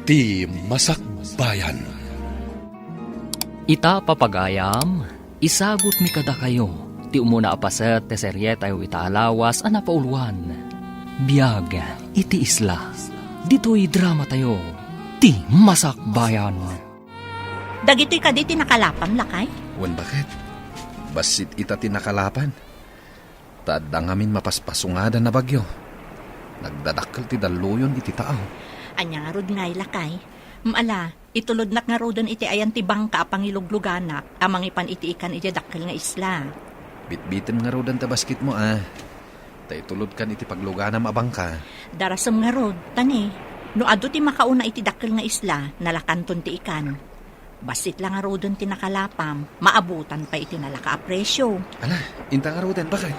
Ti Masakbayan. Ita papagayam, isagot mi kada kayo, ti umuna apaset te serye tayo itaalawas ana pauluan. Biyag, iti isla, dito'y drama tayo, ti Masakbayan. Dagito'y kaditi nakalapam lakay? Wan bakit? Basit ita tinakalapan. Tadang amin mapaspasungadan na bagyo. Nagdadakkel ti daluyon iti tao. Anya nga rod ngay lakay. Maala, itulod nak nga rodon iti ayan ti bangka pangilugluganak, amang ipan iti ikan iti dakkel nga isla. Bitbitin nga rodan ta basket mo Tay tulod kan iti paglugana mabangka. Darasam nga rod, tani. No ado ti makauna iti dakkel nga isla, nalakanton ti ikan. Basit lang nga rodon ti nakalapam, maabutan pa iti nalaka-apresyo. Ala, inta nga rodan, bakit?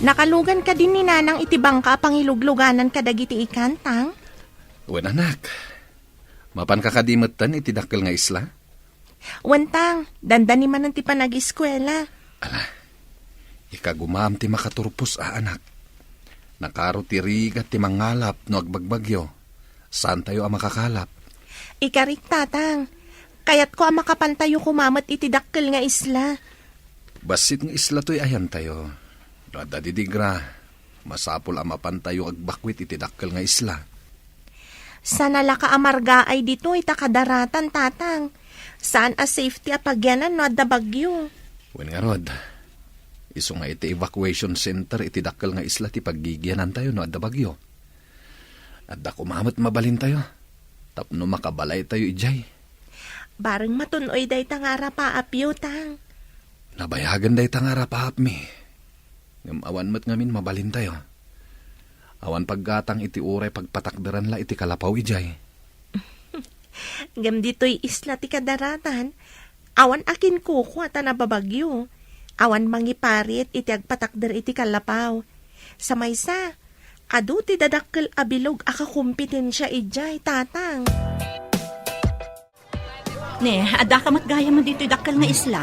Nakalugan ka din ni nanang iti bangka pangilugluganan ka dagiti ikantang? Wan anak. Mapan kakadimetan iti dakkel nga isla? Wantang, dandani man ti panag-eskwela. Ala, ikagumam ti makaturpos anak. Nakaro ti rigat ti mangalap no agbagbagyo. Saan tayo ang makakalap? Ikarik tatang, kayat ko ang makapantayo kumamat iti dakkel nga isla. Basit nga isla to'y ayan tayo. Dadidigra, masapol ang mapantayo agbakwit iti dakkel nga isla. Sana laka amarga ay dito itakadaratan tatang. Saan a safety a pagyanan no adda bagyo? Wen nga rod, iso nga iti evacuation center iti dakkel nga isla ti paggigyanan tayo no adda bagyo. Adda kumamat mabalin tayo. Tapno makabalay tayo ijay. Bareng matunoy day tangara pa apyo tang. Nabayagan day tangara paap mi. Ngam awan mat ngamin mabalin tayo. Awan paggatang iti uray pagpatakdaran la iti kalapaw ijay. Gam dito'y isla ti kadaratan. Awan akin kuko at nababagyo. Awan mangiparit iti agpatakder iti kalapaw. Sa maysa, adu ti dadakkel abilog akakumpetensya ijay tatang. Ne, ada ka matgaya mo dito'y dakkel nga isla.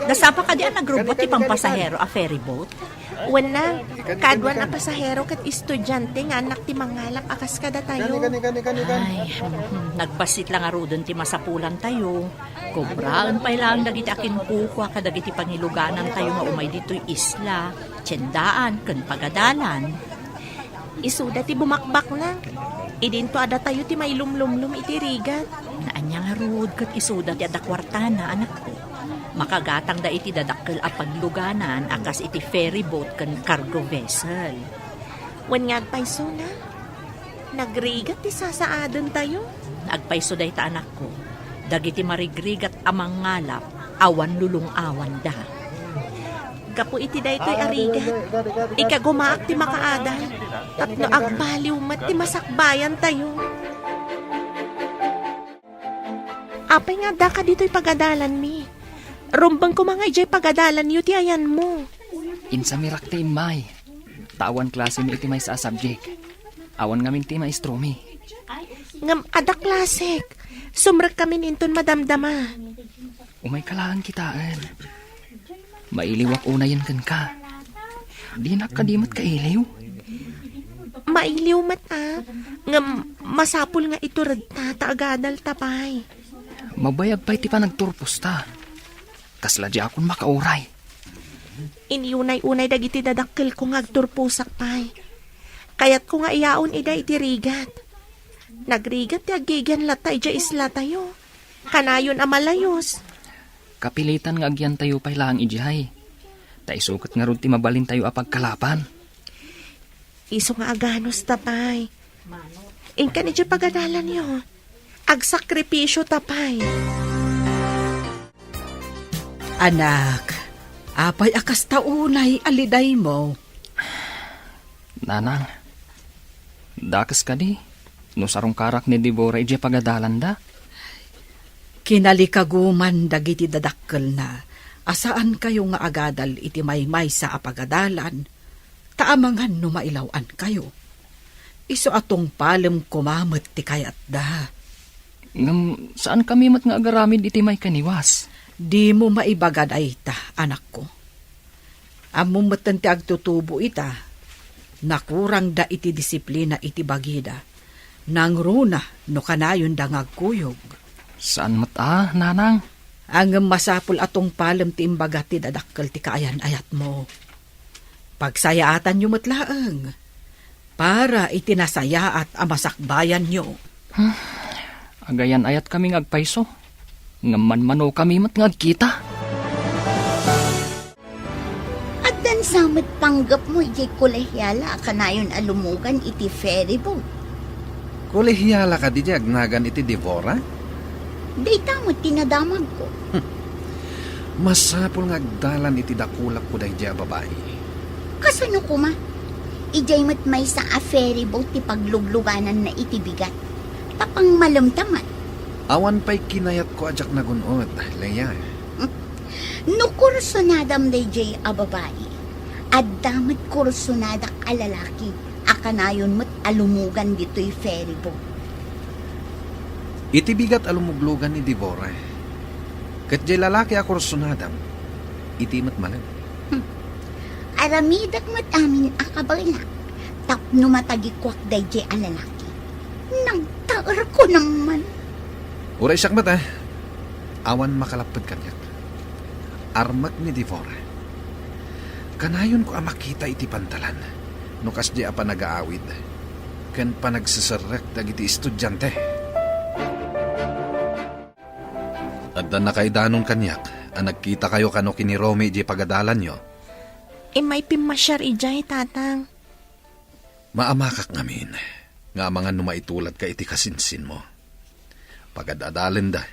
Dasapa ka di ang nagrobot ti pampasahero a ferry boat. Wala, kadwan na pasahero kat estudyante nga anak ti mangalap akas kada tayo. Ay, nagbasit lang arudon ti masapulan tayo. Kubraan pa ilang dagiti akin kukwa kadagiti pangiluganan tayo nga umay dito'y isla, tiyendaan, ken pagadalan. Isuda ti bumakbak na. Idinto ada tayo ti may lumlumlum iti rigat. Naanya nga rud kat isuda ti adakwartana anak ko. Makagatang da iti dadakkel a pagluganan akas iti ferry boat ken cargo vessel. Wen nga agpayso na. Nagrigat ti sasaadon tayo. Agpayso da ita anak ko. Dagiti marigrigat amang ngalap, awan lulong awan da. Kapo iti daytoy arigat. Ikagumaak ti makaadan. Tapno agbaliw mat ti masakbayan tayo. Apay nga da ka dito'y pagadalan mi. Rumbang ko mga ijay pagadalan yu ti ayan mo. Insa mirak ti may. Tawan klase mi iti may sa subject. Awan ngamin ti maestro mi. Ngam ada klasik. Sumrek kami ninton madamdama. Umay kalaan kitaan. Mailiwak unayan kan ka. Di nakadimat ka iliw. Mailiw mata. Ngam masapul nga ito radta taagadal tapay. Mabayag pa iti pa nagturpos ta. Kasla di akong makauray. Iniunay-unay dagiti dadakkel ko nga agturpusak pay. Kayat ko nga iyaon ida iti rigat. Nagrigat ti agigan latay ja isla tayo. Kanayon amalayos. Kapilitan nga agyan tayo pay lang ijihay. Taisukat nga ron ti mabalin tayo apagkalapan. Iso nga aganos tapay. Ingkan iti pagadalan yo. Agsakripisyo tapay. Anak, apay akas taunay aliday mo. Nanang, dakas ka di. No sarong karak ni Deborah ije pagadalan da. Kinalikaguman dagiti dadakkel na. Asaan kayo nga agadal iti maymay sa apagadalan. Taamangan no mailawan kayo. Iso atong palem kumamet ti kayat da. Ngam, saan kami mat nga agaramid iti may kaniwas? Di mo maibagad ay ita, anak ko. Among matan ti agtutubo ita. Nakurang da iti disiplina iti bagida. Nang runa no kanayon da ngagkuyog. Saan mata, nanang? Ang masapul atong palem ti imbaga ti dadakkel ti kaayan ayat mo. Pagsayaatan nyo matlaeng. Para itinasayaat amasakbayan nyo. Agayan ayat kami ngagpaiso. Ngaman-mano kami mat ngagkita. At dan samot panggap mo iti kolehyala kanayon alumugan iti ferry boat. Kolehiyala ka di agnagan iti Devora? Dayta mo tinadamag ko. Masapul nga agdalan iti dakulak ko dahi babae. Kasano kuma? Ijay mat may sa a ferry boat ti paglugluganan na iti bigat. Tapang malamtamat. Awan pa'y kinayat ko ajak nagunod, Leia. No kursunadam dayjay a babae. At damat kursunadak a lalaki. Akanayon mat alumugan dito'y ferry boat. Iti bigat alumuglugan ni Devora. Kat jay lalaki ako sunadam, iti mat malam. Aramidak mat amin akabala. Tapno matagikwak dayjay a lalaki. Nang taar ko naman. Uray siyak mata, awan makalapad kanyak. Armak ni Devora. Kanayon ko makita iti pantalan. Nukas di apa nag-aawid. Kan pa nagsasarak dagiti estudyante. At na nakaidanon kanyak, nagkita kayo kano kini Romy di pagadalan nyo. May pimasyar ijay, tatang. Maamakak ngamin, nga mga numaitulat ka iti kasinsin mo. Pagadadalin da,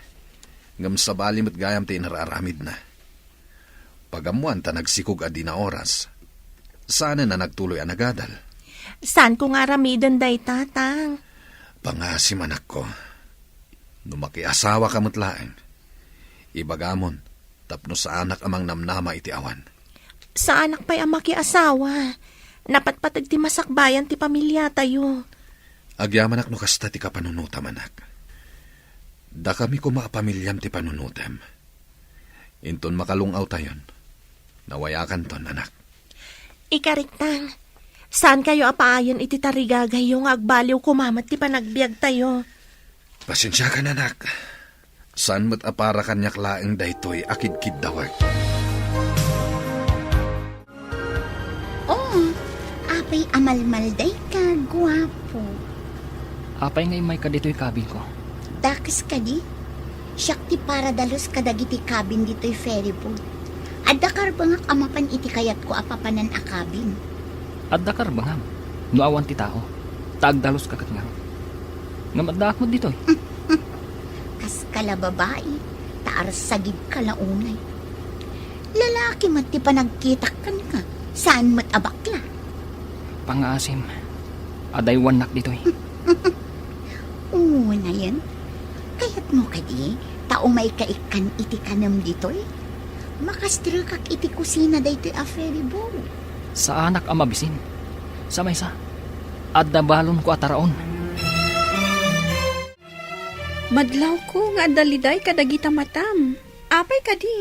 ngam sabali mo't gayam ti inararamid na. Pagamuan ta nagsikog adi na oras, sana na nagtuloy ang nagadal. Saan ko nga ramidon day, tatang? Pangasim anak ko, numakiasawa ka mutlaeng. Ibagamon, tapno sa anak amang namnama iti awan. Sa anak pa'y ang makiasawa. Napatpatag ti masakbayan ti pamilya tayo. Agyaman ak no kasta ti kapanunutam anak. Da kami kumapamilyam ti panunutam. Inton makalungaw tayon. Nawayakan ton anak. Ikariktang, saan kayo apaayon iti tarigagay yung agbaliw kumamat ti panagbiag tayo? Pasensya ka na anak. Saan mo't apara kanyak laeng daytoy akid-kid dawag. Oh, apay amalmalday ka, guwapo. Apay ngay may kadito'y kabin ko. Dakas ka di? Siyak ti para dalos kadagiti cabin dito'y ferry boat. Adakar ba nga kamapan iti kayat ko apapanan a cabin? At dakar bangam. Nuawan ti tao. Taagdalos kakat nga. Ngamaddaak mo dito'y. Kas kala babae, taar sagid kalaunay. Lalaki mat ti panagkitak kan ka, saan mat abakla? Pangasim. Aday wanak dito'y. Oo na yan. Kaya't mo kadi, tao may kaikan iti kanam dito'y. Makastrukak iti kusina dayto'y a ferry boat. Sa anak ang mabisin. Sa may sa. At dabalon ko ataraon. Madlaw ko nga daliday kadagita matam. Apay kadi.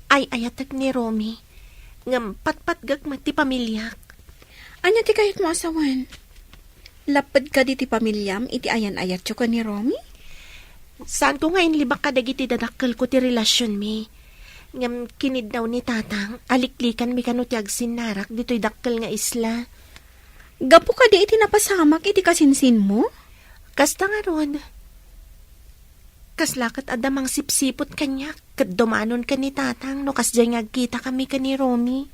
Ay ayatag ni Romy. Ngam patpatgag mat ti pamilyak. Anya ti kayat mo asawan? Lapad ka di ti pamilyam iti ayan-ayat yo ka ni Romy? Saan ko ngayon libak kadagiti dadakkel ko ti relasyon mi? Ngam kinid daw ni tatang, aliklikan mi kano ti agsinarak dito'y dakkel nga isla. Gapo ka di iti napasamak iti kasinsin mo? Kasta nga ron. Kaslakat adamang sipsipot kanyak, kat dumanon ka ni tatang, no kasjay ngagkita kami ka ni Romy.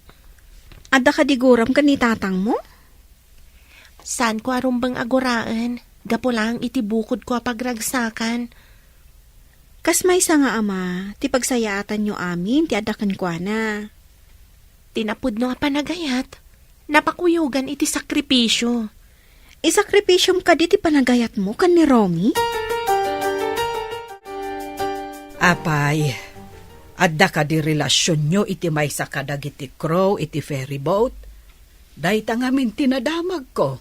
Adda ka diguram ka ni tatang mo? Saan ko arumbang aguraan, gapo lang iti bukod ko pagragsakan. Kas may sa nga ama, ti pagsayaatan nyo amin, ti adakan kwa na. Tinapod no nga panagayat, napakuyugan iti sakripisyo. Isakripisyom ka di ti panagayat mo kan ni Romy? Apay, adda ka di relasyon nyo iti may sa kadag iti crow iti ferry boat. Dahita ngamin tinadamag ko.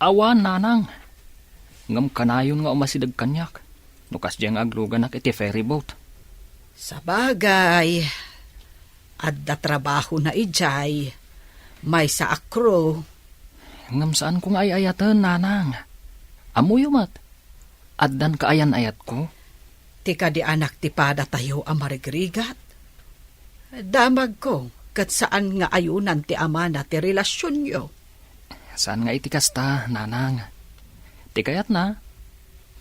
Awan, nanang. Ngam kanayon nga umasidag kanyak. Nukas diyang agluganak iti ferry boat. Sa bagay, adda trabaho na ijay. May sa akro. Ngam saan kong ayayatan, nanang? Amuyo mat. Addan kaayan ayat ko. Tika di anak ti pada tayo amarigrigat. Damag ko, kat saan nga ayunan ti ama na ti relasyon yo. Saan nga iti kasta, nanang? Ti kayat na.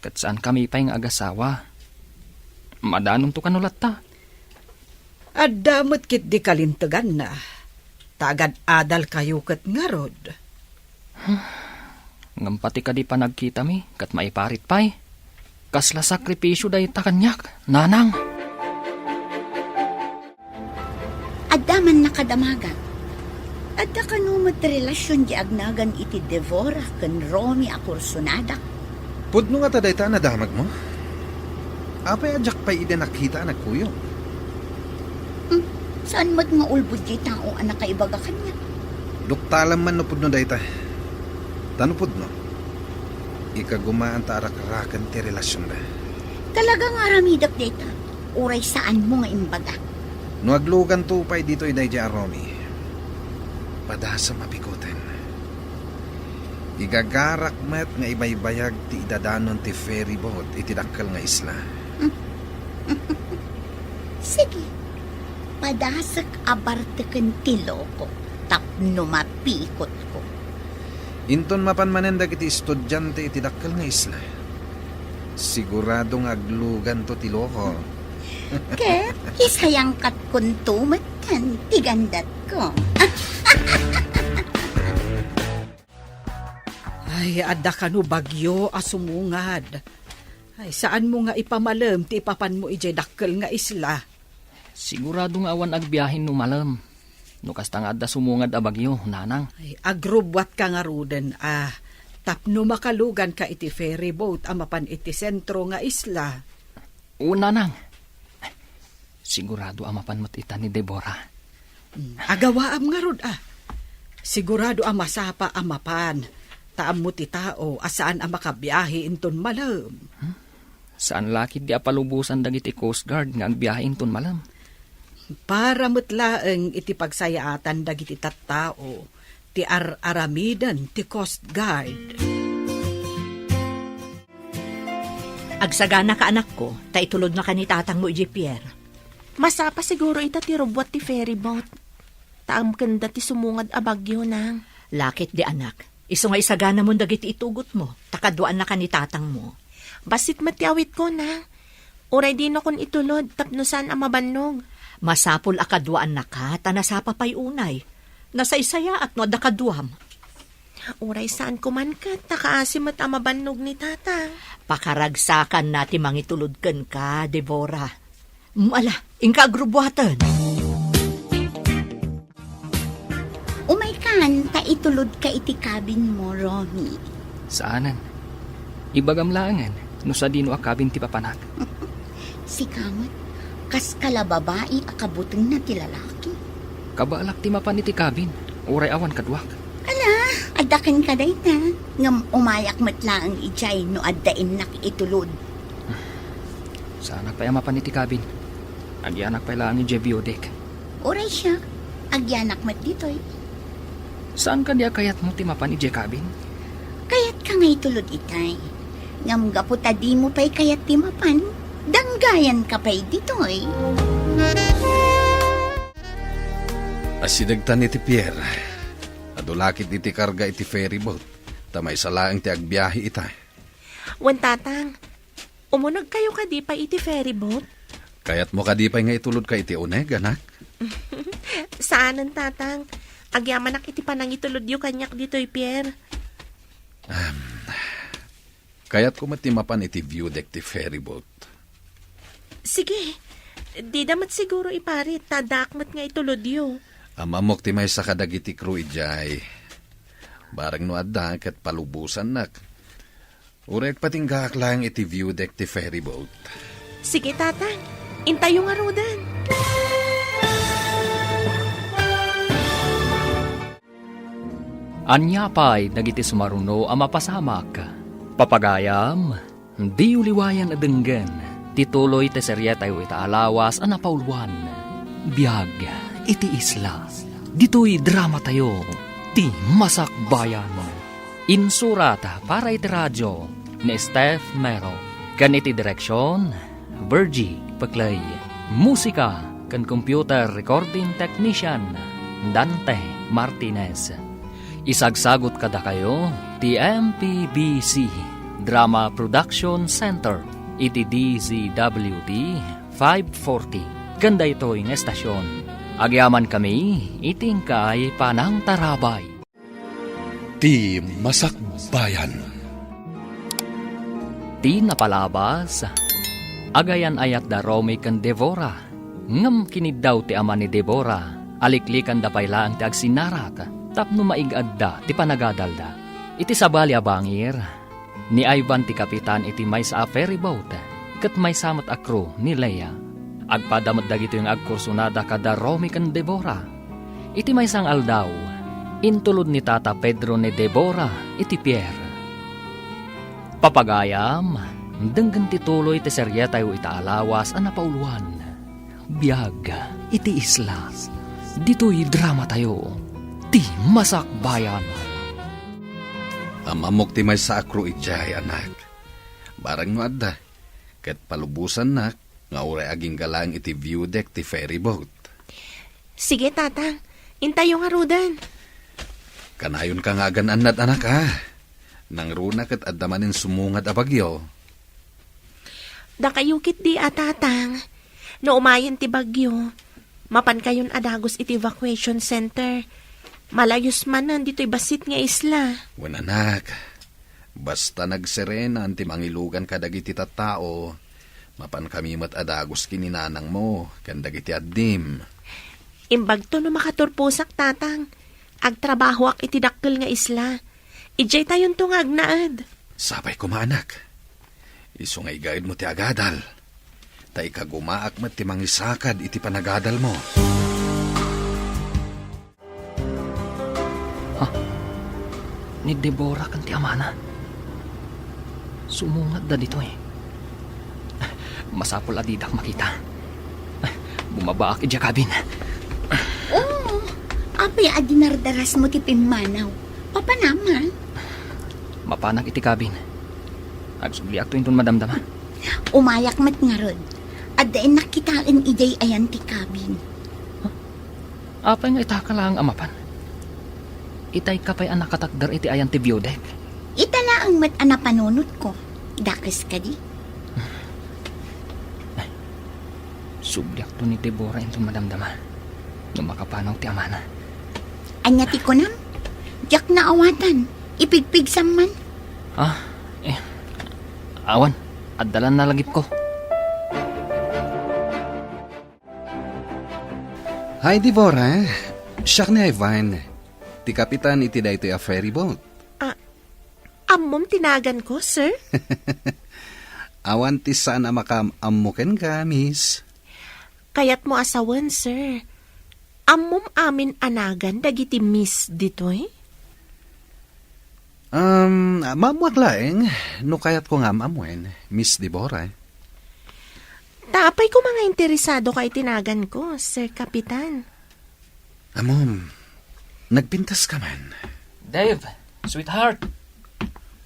Kat saan kami pa yung agasawa. Madanom to kanulat ta. Adamot kit di kalintagan na. Tagad adal kayo kat ngarod. Ngam pati ka di pa nagkita mi, kat maiparit pa'y. Kasla sakripisyo day takanyak, nanang. Adaman nakadamagan. Adda kanumot relasyon di agnagan iti Devora ken Romy a kursunada. Pudno nga taday ta na damag mo. Apay adyak pa'y ide nakita nagkuyo. Saan mat nga ulbud di tao anak kaibaga kanya? Duktalam man no pudno day ta. Tano pudno? Ikagumaan ta arak-arakan ti relasyon da. Talagang aramidak data. Uray saan mo nga imbaga. No aglugan to pa'y dito iday di Romy. Padasa mapikutin. Igagarak met nga ibaybayag ti idadanon ti ferry boat iti dakkel nga isla. Sige. Padasak abarteken ti loko. Tapno mapikot ko. Inton mapanmanendag iti estudyante iti dakkel nga isla. Siguradong aglugan to ti loko. Ket isayang kat kuntumat kan tigandat ko. Ay, adda ka no bagyo asumungad. Ay, saan mo nga ipamalam ti ipapan mo ijay dakkel nga isla? Sigurado nga awan agbiyahin no malam. No kasta nga adda sumungad a bagyo, nanang. Ay, agrubwat ka nga ruden, tapno makalugan ka iti ferry boat amapan iti sentro nga isla. O, nanang. Sigurado amapan mo't ita ni Deborah. Agawaam nga rod, Sigurado masapa amapan. Taam mo ti tao, asaan makabiyahe inton malam. Saan lakid di apalubusan dagiti Coast Guard nga agbiyahe inton malam? Para mutlaeng iti pagsayaatan dagiti tattao, ti aramidan ti Coast Guard. Agsagana ka anak ko, ta itulod na kanitatang mo iji Pierre. Masapa siguro ita ti robot ti ferry boat. Taam kanda ti sumungad a bagyo nang. Lakit di anak, iso nga isagana mo dagiti itugot mo, takadwaan na kanitatang mo. Basit matiawit ko na. Uray din akong itulod, tapno saan ang mabannog. Masapol akadwaan na ka, tanasapa pa'y unay. Nasa isaya at no dakadwam. Uray saan kuman ka, takaasim at ang mabannog ni tata. Pakaragsakan nati mangitulod ka, Deborah. Ala, ingka agrubwatan. Umay kan, taitulod ka iti cabin mo, Romy. Saanan? Ibagamlangan, no sa dino akabin ti papanak. Si Kamot, kas kalababae akabuteng na ti lalaki. Kabaalak ti mapan iti kabin, uray awan kadwak. Adakan ka day ta. Ngam umayak matlaang ijay no addain nak itulod. Saanak pa mapan iti kabin. Agyanak pa lang ni Jebiodek. Oray siya, agyanak mat ditoy. Saan ka diya kayat mo ti mapan iti kabin? Kayat ka nga itulod itay. Ngam gaputa di mo pa'y kayat ti mapan. Danggayan ka pa'y ditoy. Asidagtan iti Pierre. Adulakit iti karga iti ferry boat. Tamay salaang ti agbiyahe ita. Wan tatang, umunag kayo ka di pa iti ferry boat? Kayat mo kadipay nga itulod ka iti uneg, anak. Saanan tatang? Agyaman ak iti panang itulod yu kanyak dito'y Pierre. Kayat ko matimapan iti view deck ti ferry boat. Sige, di damat siguro iparit, tadakmat nga itulod yu. Amamok ti may sa kadagiti crew ijay. Barang no adda ket palubusan nak. Urek patinggak lang iti view deck ti ferry boat. Sige tatang, intayo nga rodan. Anyapay dagiti sumaruno a mapasamak. Papagayam, di uliwayan adenggen. Tituloy te serye tayo ita alawas a napauluan. Biag iti isla. Dito'y drama tayo, ti Masakbayan. Insurata para iti radyo ni Steph Mero. Kan iti direksyon, Virgie Paclay. Musika kan computer recording technician, Dante Martinez. Isagsagot kada kayo, ti MPBC Drama Production Center, iti DZWD 540. Ganda ito yung estasyon. Agyaman kami, iting kay Panang Tarabay. Ti Masakbayan. Ti napalabas, agayan ayat da Romy kan Devora. Ngam kinid daw ti ama ni Devora, aliklikan da payla ang ti agsinarak, tapno maigad da ti panagadal da. Iti sabali abangir, ni Ivan ti kapitan iti may sa ferry boat, kat may samat a crew ni Leia. Agpadamot dagito yung agkursunada kada Romy kan Devora. Iti may sang aldaw, intulod ni Tata Pedro ni Devora iti Pierre. Papagayam, denggan tituloy ti serye tayo itaalawas ang napauluan. Biyag, iti isla. Dito'y drama tayo, ti Masakbayan. Amamok ti may sa akro ijay, anak. Barang no adda, ket palubusan nak, nga uray aging galang iti view deck ti ferry boat. Sige, tatang. Intayo nga rudan. Kanayon ka nga anak ha. Nang runa ket addamanin sumungad a bagyo. Da kayukit di tatang. No umayon ti bagyo. Mapan kayon adagos iti evacuation center. Malayos man dito'y basit nga isla. Wen anak, basta nagserena anti mangilugan kadagiti tattao. Mapan kami mat adagos kininanang mo, kandagiti addim. Imbag to no makaturpusak, tatang. Agtrabaho ak iti dakkel nga isla. Ijay tayon tungag naad. Sabay ko maanak. Isungay gaid mo ti agadal. Ta ikagumaak mat ti mangisakad iti panagadal mo. Ni Deborah kan ti amana. Sumungad da dito eh. Masapol adidak makita. Bumaba ak ija kabin. Oo, apay adinardaras mo ti pimanaw. Papa naman. Mapanak iti kabin. Agsugli ak to intun madamdama. Umayak mat nga rod. At dain nakitaan ijay ayan ti kabin. Apay nga itaka lang amapan. Itay kapay anak katakdar iti ayan ti biodek. Itala ang mat anapanunot ko. Dakes ka di. Subliak to ni Deborah intun madamdama. Nung makapanaw ti amana. Anya ti ko nam. Diyak na awatan. Ipigpigsam man. Awan, addalan na lagip ko. Hi, Devora. Siya ni Ivan. Ti kapitan iti da ito a ferry boat. Ammom tinagan ko, sir. Awan ti saan a makaamuken ka, miss. Kayat mo asawan, sir. Ammom amin anagan dagiti miss ditoy. Mamuak laeng, no kayat ko nga mamuen, Miss Deborah. Tapay ko mga interesado kay tinagan ko, Sir Kapitan. Amom, nagpintas ka man. Dave, sweetheart.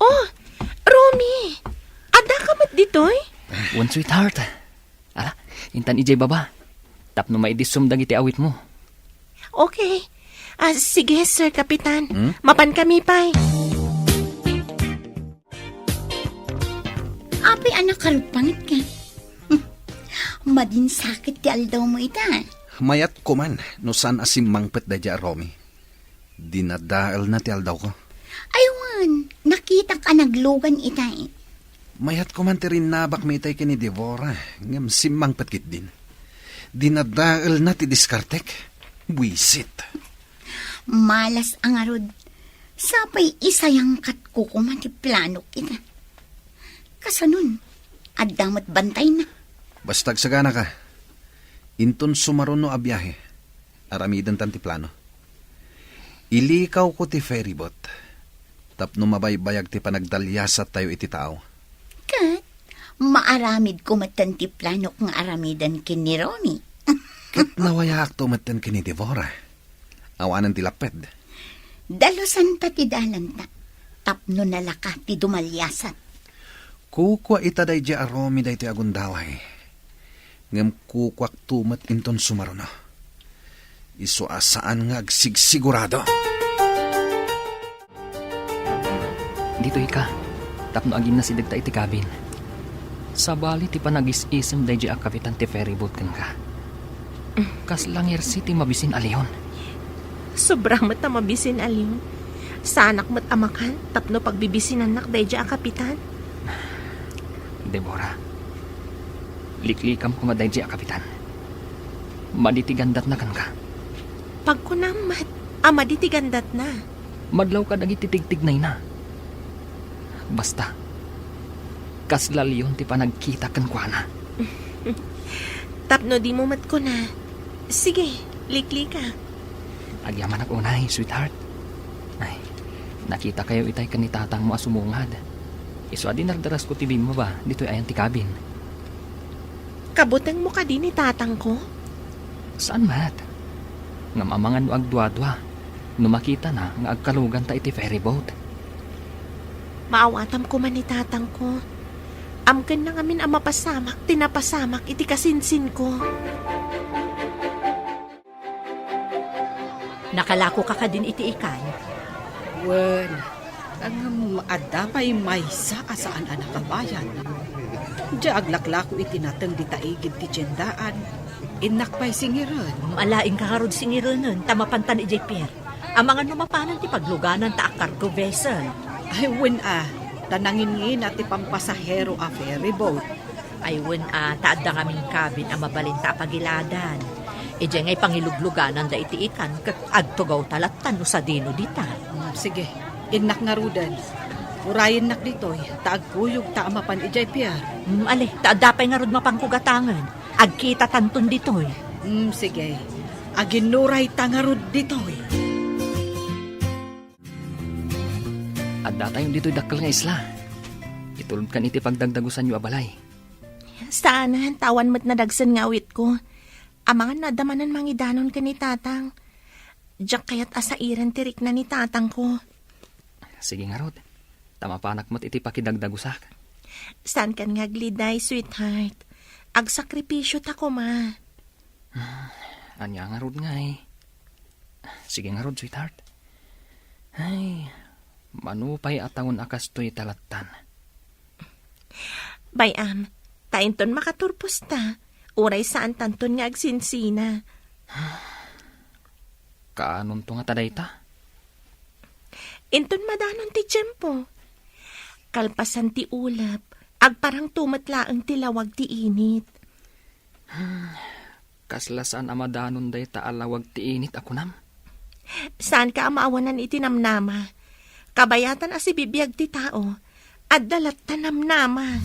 Oh, Romy! Ada ka mat ditoy? One sweetheart. Ala, intan ijay baba. Tapno maidisum dagiti awit mo. Okay. Sige, Sir Kapitan. Mapan kami pa'y. Apay anak karupangit ka. Madin sakit ti aldaw mo ita. Mayat ko man, no saan asimangpet da dya, Romy. Dinadaal na ti aldaw ko. Aywan, nakita ka naglugan ita eh. Mayat ko man ti rinabak mitay kini Devora. Ngam simangpet kit din. Dinadaal na ti diskartek. Buisit. Malas ang arod. Sapay isayang kat kukuman ti plano kita. Kasanun, adamot bantay na. Bastag sagana ka. Inton sumaron no abiyahe. Aramidan tan ti plano. Ilikaw ko ti ferryboat. Tapno mabaybayag ti panagdalyasat tayo iti tao. Kat, maaramid ko matan ti plano kong aramidan kin ni Romy. Ket nawayak to matan kini Devora. Awanan ti laped. Dalosan ta ti dalan ta. Tapno nalaka ti dumalyasat. Kukwa itaday di aromi day ti agundaway. Ngam kukwak tumat inton sumaruno. Iso asaan nga agsigsigurado. Dito ika, tapno agin na si dagta iti kabin. Sa bali ti panagis-isem day di kapitan ti ferryboat kan ka. Kaslang City mabisin aliyon. Sobrang mata mabisin aliw. Sa anak mat amakan, tapno pagbibisin anak dayja ang kapitan. Deborah, liklikam ko nga day di kapitan. Maditigandat na kan ka. Pagkunamat, ama di tigandat na. Madlaw ka dagi titigtignay na. Basta, kaslaliyon ti panagkita kan kwa na. Tapno di mo mat ko na. Sige, likli ka. Agyaman ako unay, sweetheart. Ay, nakita kayo itay kanitatang mo asumungad. Iso adi nardaras ko tibin mo ba, dito'y ayan ti kabin. Kabutang mo ka din ni tatang ko. Saan mat? Ngam amangan no agdwa-dwa. Numakita na nga agkalugan ta iti ferryboat. Maawatam ko man ni tatang ko. Amken na ngamin ang mapasamak, tinapasamak, iti kasinsin ko. Nakalako ka ka din iti ikan. Wen, ang adapay may sa asaan anak kabayan. Diya aglaklako itinatang di taigid ti tiyendaan. Inakpay singiran. Malaing kakarod singirunan, tamapantan ijay Pierre. Ang mga numapanan ti pagluganan ta cargo vessel. Ay, wen tanangin at ti pampasahero a ferryboat. Ay taad da kaming kabin ang mabalinta pagiladan. Ijay ngay pangilugluganan da iti ikan kat agtugaw talatan no sa dino dita. Sige, inak nga rudan. Urayin nak ditoy, taagkuyog taamapan ijay Pierre. Ale, taad dapay nga rod mapangkugatangan. Agkita tanton ditoy. Sige, aginuray tangarod ditoy. At datayong dito'y dakkel nga isla. Itulod kan iti pagdagdagusan yu abalay. Saan, tawan mo't nadagsan nga awit ko. Amangan nadamanan mangidanon ka ni tatang. Diyak kaya't asairan tirik na ni tatang ko. Sige nga rod. Tamapanak mo't iti pakidagdagusak. Saan kan nga gliday, sweetheart? Agsakripisyo ta ko, ma. Anya nga rod nga eh. Sige nga rod, sweetheart. Ay, manupay atawon akas to'y talatan. Bayam, tainton makaturpos ta. Uray saan tanton nga agsinsina. Kaanon to nga taday ta? Inton madanon ti tiyempo. Kalpasan ti ulap, agparang tumatlaang tilawag ti init. Kaslasan amadanon day ta alawag ti init ako nam. Saan ka amaawanan itinamnama? Kabayatan asi bibiyag ti tao, at dalat tanamnama.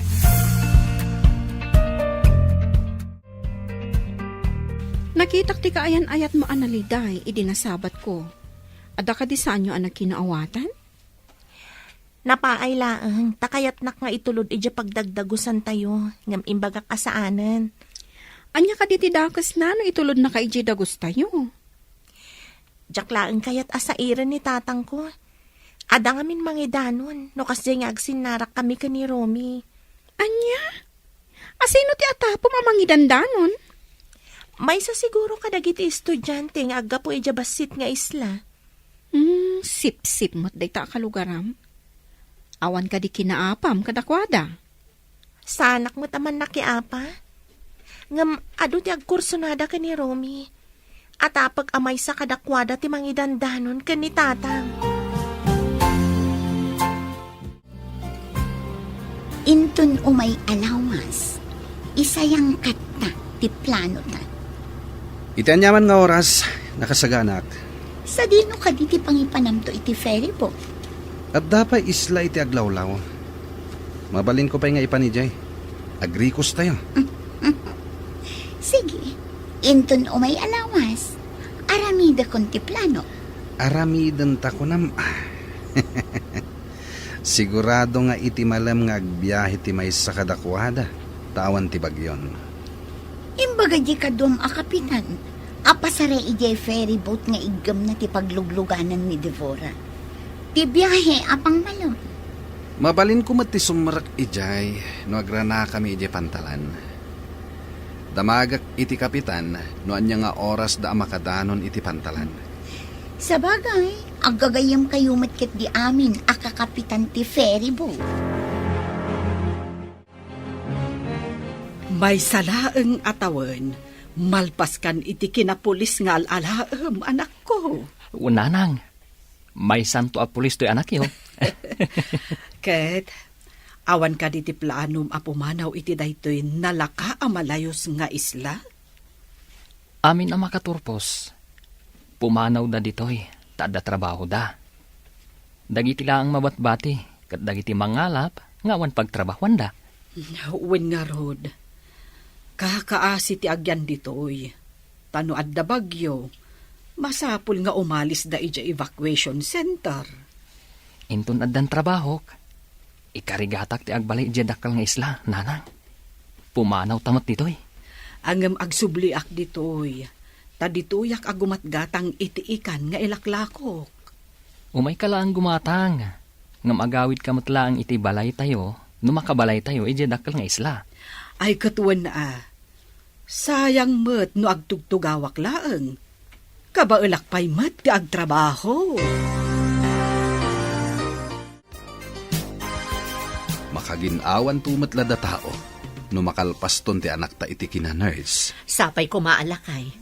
Nakitak ti kaayan ayat mo analiday, idinasabat ko. Ada ka di saan nyo anak kinaawatan? Napaay laang, takayat nak nga itulod ija pagdagdagusan tayo, ngam imbaga kasaanan. Anya ka di dakas na no itulod na ka iji dagos tayo. Diyak laang kayat asairan ni tatang ko. Ada ngamin mangidanon, no kasi nga agsinarak kami ka ni Romy. Anya? Asino ti atapo mamangidandanon? May sa siguro kadagiti estudyante nga agapo ija basit nga isla. Sip-sip mo't day ta kalugaram. Awan ka di kinaapam kadakwada. Sa anak mo taman nakiapa. Ngam adu ti agkursonada ka ni Romy. At apag amay sa kadakwada ti mangidandanon ka ni tatang. Intun umay alawas. Isayang kata ti plano ta. Itanyaman nga oras, nakasaganak. Sa dino ka di ti pangipanamto iti ferryboat. At dapat isla iti aglawlaw. Mabalin ko pa nga ipanijay. Agrikos tayo. Sige, intun umay alawas. Aramida kon ti plano. Aramidan ta ko nam. Sigurado nga iti malam nga agbiyahe ti may sa kadakwada. Tawan ti bagyon. Imbaga di ka dum a kapitan. Apasara ijay ferry boat nga igam na ti paglugluganan ni Devora. Ti biyahe apang malam. Mabalin ko ti sumrak ijay, no agrana kami ijay pantalan. Damagak iti kapitan, no anya nga oras da makadanon iti pantalan. Sa bagay, agagayam kayo matket di amin akakapitan ti ferry boat. May salaeng atawan, malpaskan iti kinapulis nga alalaem, anak ko. Unanang, may santo a pulis to'y anak yo. Ket, awan ka diti planom a pumanaw iti daytoy nalaka a malayos nga isla? Amin ang makaturpos. Pumanaw da ditoy, taada trabaho da. Dagiti lang mabatbati, kat dagiti mangalap, ngawan pagtrabahuan da. Wen nga rod, kakaasi ti agyan ditoy. Tano adda bagyo, masapul nga umalis da ija evacuation center. Intun addan trabaho, ikarigatak ti agbalay ija dakal nga isla, nanang. Pumanaw tamat ditoy. Angem agsubliak ditoy, ta ditoyak agumatgatang itiikan nga ilaklakok. Umay ka lang gumatang. Ngam agawid ka matlaang iti balay tayo, no makabalay tayo, ija dakal nga isla. Ay katuan na sayang met no agtugtugawak laeng. Kabaelak pay met ti agtrabaho. Makaginawan tumat lada tao, no makalpaston ti anak ta iti kina-nurse. Sapay ko maalakay.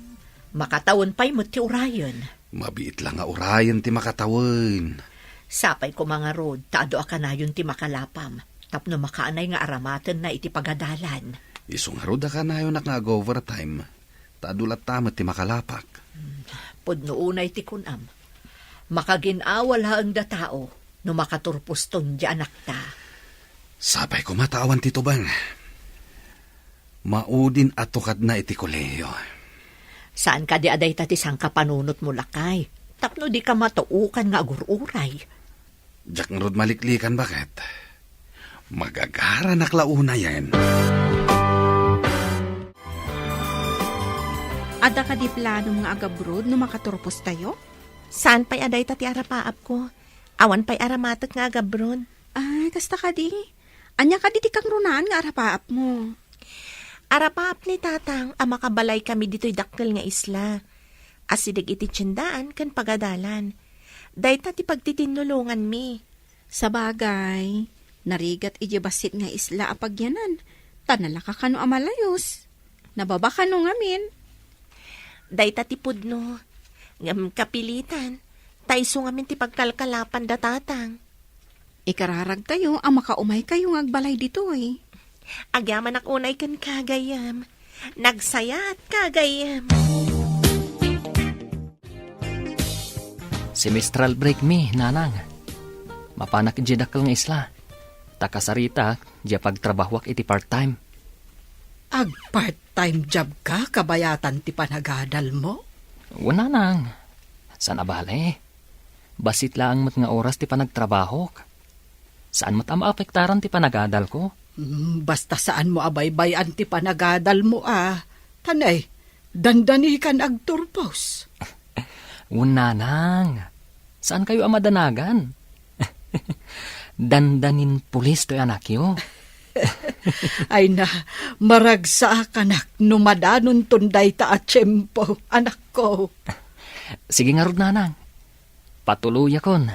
Makatawon pa'y mo ti urayon. Mabiit lang nga urayan ti makatawin. Sapay ko mga rod, taado akanayon ti makalapam. Tapno makaanay nga aramaten na iti pagadalan. Isong haruda ka na yun overtime. Tadulat tamat ti makalapak. Pudno unay ti kunam. Makaginawal haang da tao, no makaturpuston di anak ta. Sapay ko matawan ti tubang. Maudin atukad na iti koleyo. Saan ka di aday tati sang kapanunot mo lakay? Tapno di ka matuukan nga agururay. Jack rod maliklikan bakit? Magagara naklauna yan. Ada ka di plano mga agabrod no makaturpos tayo? Saan pa'y aday tati arapaap ko? Awan pa'y aramatak nga agabron. Ay, kasta ka di. Anya ka di kang runaan nga arapaap mo. Arapaap ni tatang ang makabalay kami dito'y dakkel nga isla. Asidig iti tiyendaan kan pagadalan. Dahil ti pagtitinulungan mi. Sa bagay, narigat ijibasit nga isla apagyanan. Tanala ka kano amalayos. Nababa ka no ngamin. Dahil ti pudno. Ngam kapilitan. Taiso ngamin ti pagkalkalapan da tatang. Ikararag tayo ang makaumay kayong agbalay dito eh. Agyaman ak unay kan kagayam. Nagsaya at kagayam. Semestral break mi, nanang. Mapanak ija dakal nga isla. Takasarita, ija pagtrabahwak iti part-time. Ag part-time job ka, kabayatan ti panagadal mo? Wala nang. Saan abale? Basit lang mat nga oras ti panagtrabaho. Saan mat maapektaran ti panagadal ko? Basta saan mo abaybayan ti panagadal mo Tanay, dandani kan agturpos. Wala nang. Saan kayo amadanagan? Dandanin pulis to'y anak yo. Ay na, maragsa kanak numadanon tunday ta at tiyempo, anak ko. Sige nga rod, nanang. Patuloy akon.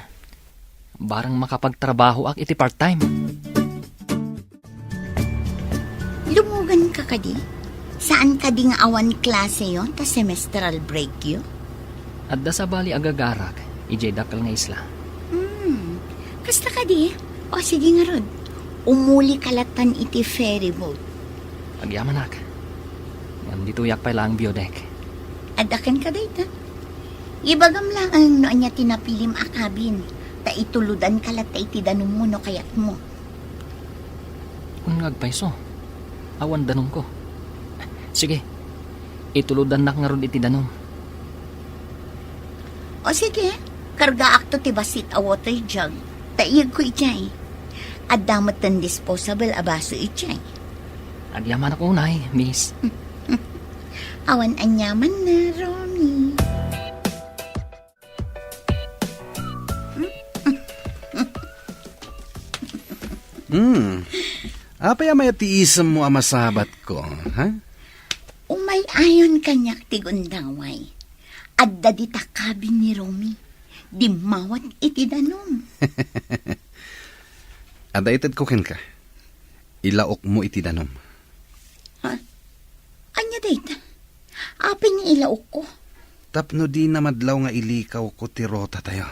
Barang makapagtrabaho ak iti part-time. Lumugan ka kadi? Saan ka di nga awan klase yon ta semestral break yo? Adda sa bali agagarak, ijay dakal nga isla. Kasta ka di? O sige nga rod. Umuli kalatan iti ferry boat. Agyaman ak. Nandito yak pa lang biodek. Adakan ka dayta. Ibagam lang ang noon niya tinapilim akabin. Ta ituludan kalat ta iti danong mo no kayat mo. Kung nagpaiso, awan danong ko. Sige, ituludan nak nga ron iti danong. O sige, karga akto ti basit a water jug. Taiyag ko ijay. At damat ng disposable abaso ijay. Agyaman ako unay, miss. Awan anyaman na, Romy. Apay amay tiisam mo ang masabat ko, ha? Umay ayon kanyak tigundaway. Adda di takabin ni Romy. Di mawat iti danom. Ada ited ko ken ka. Ilaok mo iti danom. Anya dayta? Apin ni ilaok ko. Tapno di na madlaw nga ilikaw ko ti rota tayo.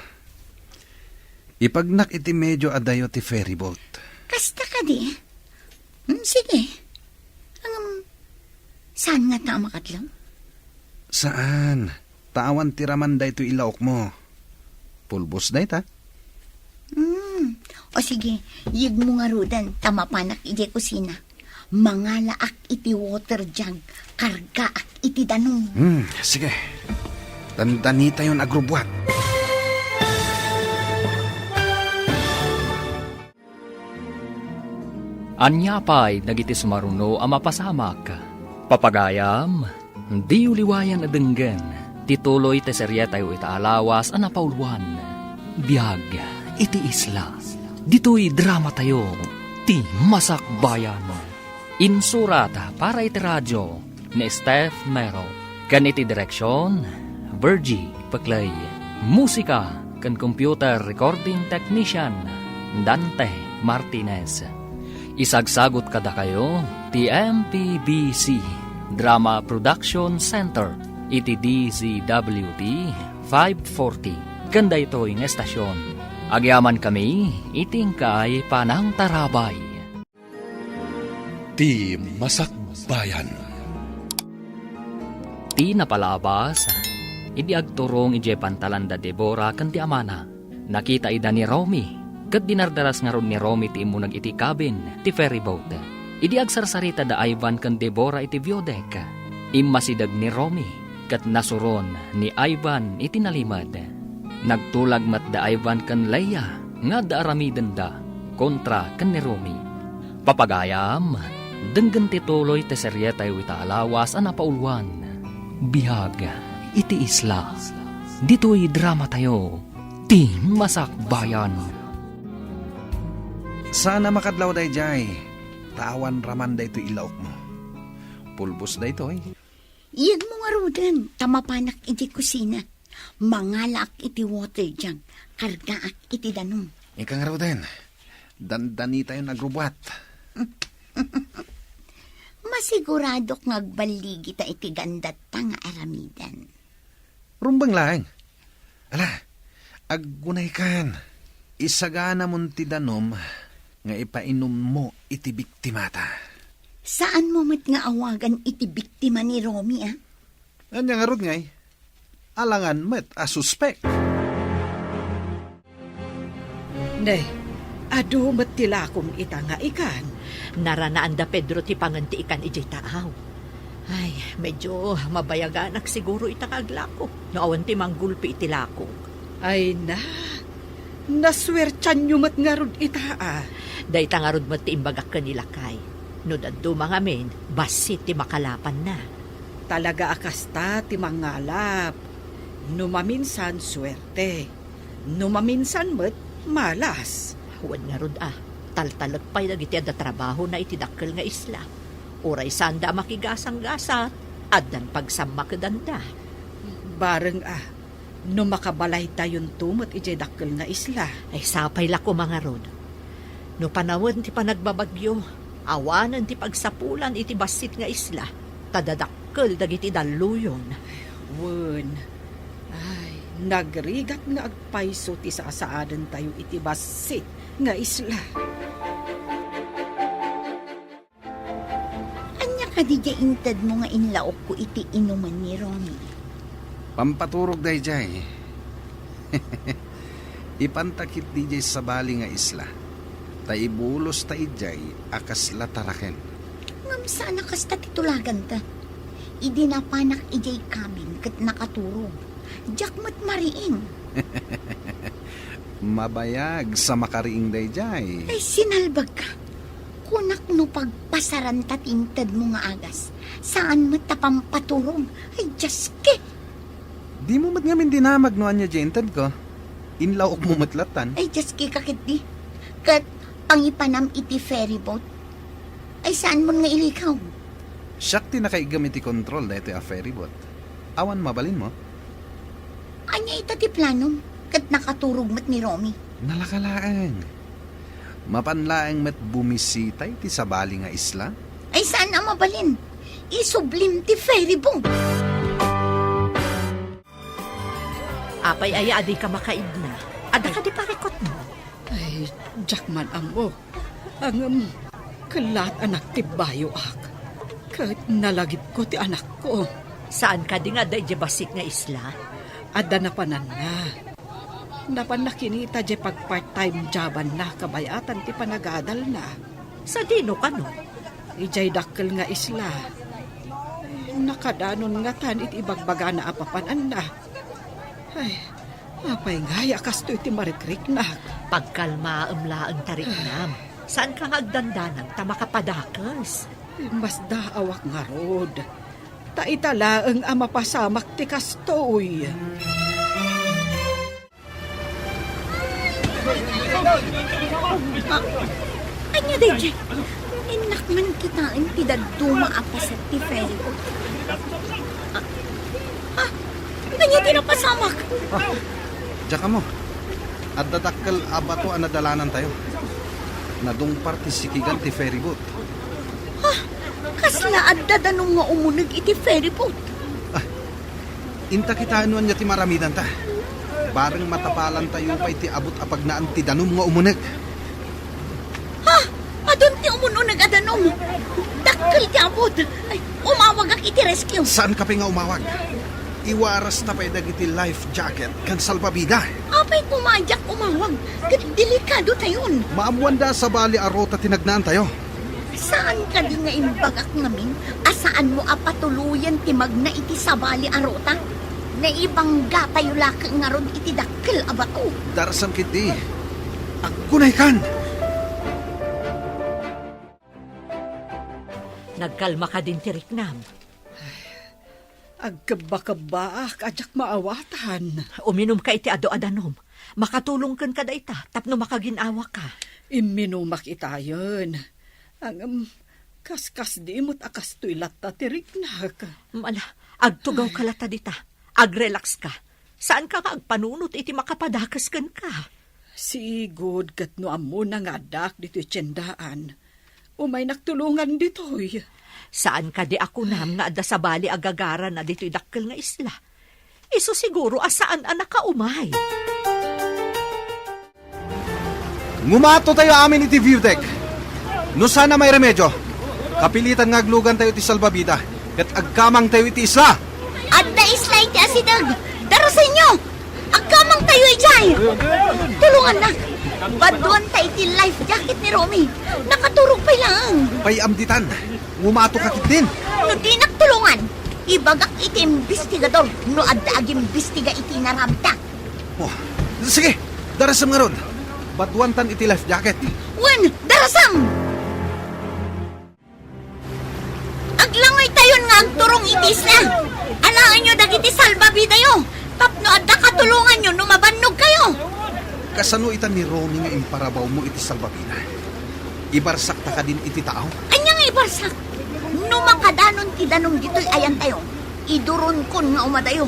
Ipagnak iti medyo adayo ti ferry boat. Kasta ka di. Sige. Saan nga ta makadlaw? Saan? Tawan ti raman da ito ilaok mo. Pulbos da ita. O sige, yig mo nga rudan, tamapanak iti kusina. Mangala ak iti water jug, karga ak iti danong. Sige. Tandani tayo agrubwat. Anyapay dagiti sumaruno a mapasamak. Papagayam, di uliwayan adenggen. Tituloy te serye tayo itaalawas a napauluan. Biyag, iti isla. Dito'y drama tayo, ti masakbayan. Insurata para iti radyo ni Steph Mero. Kan iti direksyon, Virgie Paclay. Musika kan computer recording technician, Dante Martinez. Isagsagot kada kayo, ti MPBC Drama Production Center, iti DZWT 540. Kanda ito'y ng estasyon. Agyaman kami, iting kay Panang Tarabay. Ti Masakbayan. Ti napalabas, idi agturong ije pantalanda Deborah kan ti amana. Nakita ida ni Romy, kat dinardaras nga ron ni Romy ti imunag iti cabin, ti ferry boat. Idi agsarsarita da Ivan kan Deborah iti biodek. Immasidag ni Romy, kat nasuron ni Ivan iti nalimad. Nagtulag mat da Ivan kan Leia, nga da aramiden da, kontra kan ni Romy. Papagayam, denggan tituloy te serye tayo itaalawas a napauluan. Bihag, iti isla. Dito'y drama tayo, ti masakbayan. Sana makadlaw day jay. Tawan raman da ito ilaok mo. Pulbos da ito eh. Yig mo nga rudan, tamapanak iti kusina. Mangala ak iti water jug, karga ak iti danong. Ika nga raw din. Dandani tayo nagrubwat. Masiguradok ngagbaligi ta iti gandat ta nga aramidan. Rumbang lang. Ala, aggunay kan. Isagana mon ti danom nga ipainom mo iti biktimata. Saan mo mat nga awagan iti biktima ni Romy, ah? Anya nga rod ngay. Alangan met a suspect. Ne, adu matilakom ita nga ikan. Naranaan da Pedro ti panganti ikan ijay taaw. Ay, medyo mabayaganak siguro itakaglako. Naawan ti manggulpi iti lako. Ay na, naswertyan nyo mat nga rod ita ah. Day tangarod mo ti imbagak kanila kay. No daddo mga men, basit ti makalapan na. Talaga akasta ti mangalap. Numaminsan swerte. Numaminsan mat malas. Huwag nga rod taltalagpay na iti ada trabaho na itidakkel nga isla. Uray sanda makigasang-gasa, adan pagsamakadanda. Bareng no makabalay tayon tumot ijay dakkel nga isla. Ay sapay lako mga rod. No panawon ti panagbabagyo, awanan ti pagsapulan iti basit nga isla, tadadakkel dagiti daluyon. Wen, ay, nagrigat nga agpayso ti sasaadan tayo iti basit nga isla. Anya ka di intad mo nga inlaok ko iti inuman ni Romy. Pampaturog day jay. Ipantakit di jay sa bali nga isla. Taibulos ta ijay akas lataraken. Ngam sana kasta titulagan ta. Idi na panak ijay kabin kat nakaturog. Diyak mat mariing. Mabayag sa makariing day jay. Ay sinalbag ka. Kunak no pagpasaran tatintad mo nga agas. Saan matapampaturong? Ay, Jaske. Di mo mat ngamin dinamag no anya jentad ko. Inlaw mo matlatan. Ay, Jaske kakit di. Kat pangipanam iti ferry boat. Ay, saan mo nga ilikaw? Siyak ti nakaigamit ti control na ito a ferryboat. Awan mabalin mo. Anya ita ti planom. Kat nakaturog mat ni Romy. Nalakalaang. Mapanlaang mat bumisitay ti sabali nga isla. Ay, saan ang mabalin? Isublim ti ferry boat. Apay aya adi ka makaid na. Ada ka di parikot mo. Ay, Jackman amo. Ang kalat anak ti bayo ak. Kahit nalagip ko ti anak ko. Saan ka di nga da basit nga isla? Ada na panan na. Napan nakinita di pag part-time joban na kabayatan ti panagadal na. Sa dino ka no? Ijay dakkel nga isla. Nakadanon nga tan iti ibagbaga na apapanan na. Ay, apay nga yakas to iti marikrik na. Pagkalma amlaan tarik nam. Saan ka nga agdandanan ta makapadakas? Mas daawak nga rod. Taitalaang ama pasamak ti kastoy. Anya, DJ. Inak man kita ang tidaduma apasat ti ferry boat. Anya tinapasamak. Diyan ka mo. At dadakkel abato ang nadalanan tayo. Nadung partisikigan ti ferryboat. Kasla at dadanong nga umunog iti ferry boat. Inta kita anuan niya ti maramidan ta. Bareng matapalan tayo pa iti abot apag naan ti danom nga umuneg. Adon ti umunog adanom. Dakkel ti abot. Ay, umawag ak iti rescue. Saan ka pa nga umawag? Iwaras na pa iti life jacket kan salbabida. Apay pumadyak umawag. Delikado tayon. Maamuan da sa bali arota tinagnaan tayo. Saan ka di nga imbagak ngamin? Asaan mo apatuluyan ti magna iti sabali arota? Naibangga tayo laki nga ron iti dakkel abato. Darasan kiti. Agkunay kan. Nagkalma ka din tirik nam. Agkabakabaak ajak maawatan. Uminom ka iti ado-adanom. Makatulong kan ka da ita, tapno makaginawa ka. Iminumak itayon. Ang kaskas di mo't akas to'y lata tiriknak. Mala, agtugaw ka lata dita. Agrelax ka. Saan ka agpanunot iti makapadakas kan ka? Sigod kat no amo na nga dak dito'y tiyendaan. Umay nagtulungan dito'y. Saan ka di ako nam nga adda sa bali agagara na dito'y dakkel nga isla? Iso siguro asaan anak ka umay. Ngumato tayo amin iti view deck. No sana may remedyo. Kapilitan nga aglugan tayo iti salbabida. Kat agkamang tayo iti isla. At na isla iti asidag. Darasan nyo! Agkamang tayo ijay! Tulungan na! Baduan tayo iti life jacket ni Romy. Nakaturog pa lang. Payamditan. Ngumato ka din. No di nagtulungan. Ibagak iti imbestigador. No adda ag imbestiga iti naramta. Oh, sige, darasam nga ron. Baduantan iti life jacket. Wen, darasam! Aglangoy tayon nga agturong iti isla. Alaan nyo dagiti salbabida yo. Tapno adda katulungan nyo no mabannog kayo. Kasano itan ni Romy nga imparabaw mo iti salbabida? Ibarsak ta ka din iti tao? Anya nga ibarsak. No makadanon ti danong dito'y ayan tayo. Iduron kon nga umadayo.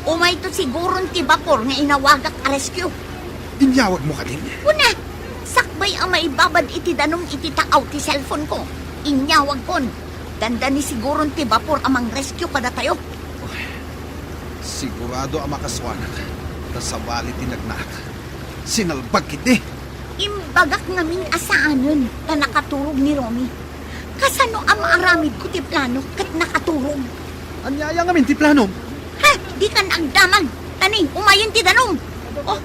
Umay to siguron ti bapor nga inawagak a rescue. Inyawag mo ka din. Una, sakbay ang maibabad iti danong iti taaw ti cellphone ko. Inyawag kon. Danda ni siguron ti bapor amang rescue kada tayo. Sigurado ang makaswanak. Tasabali tinagnak. Sinalbag kiti. Imbagak ngamin asaanon na nakaturog ni Romy. Kasano ang maaramid ko ti plano kat nakaturog. Anyaya nga min ti plano. Ha, di kan agdamag. Tani, umayon ti danong. Oh,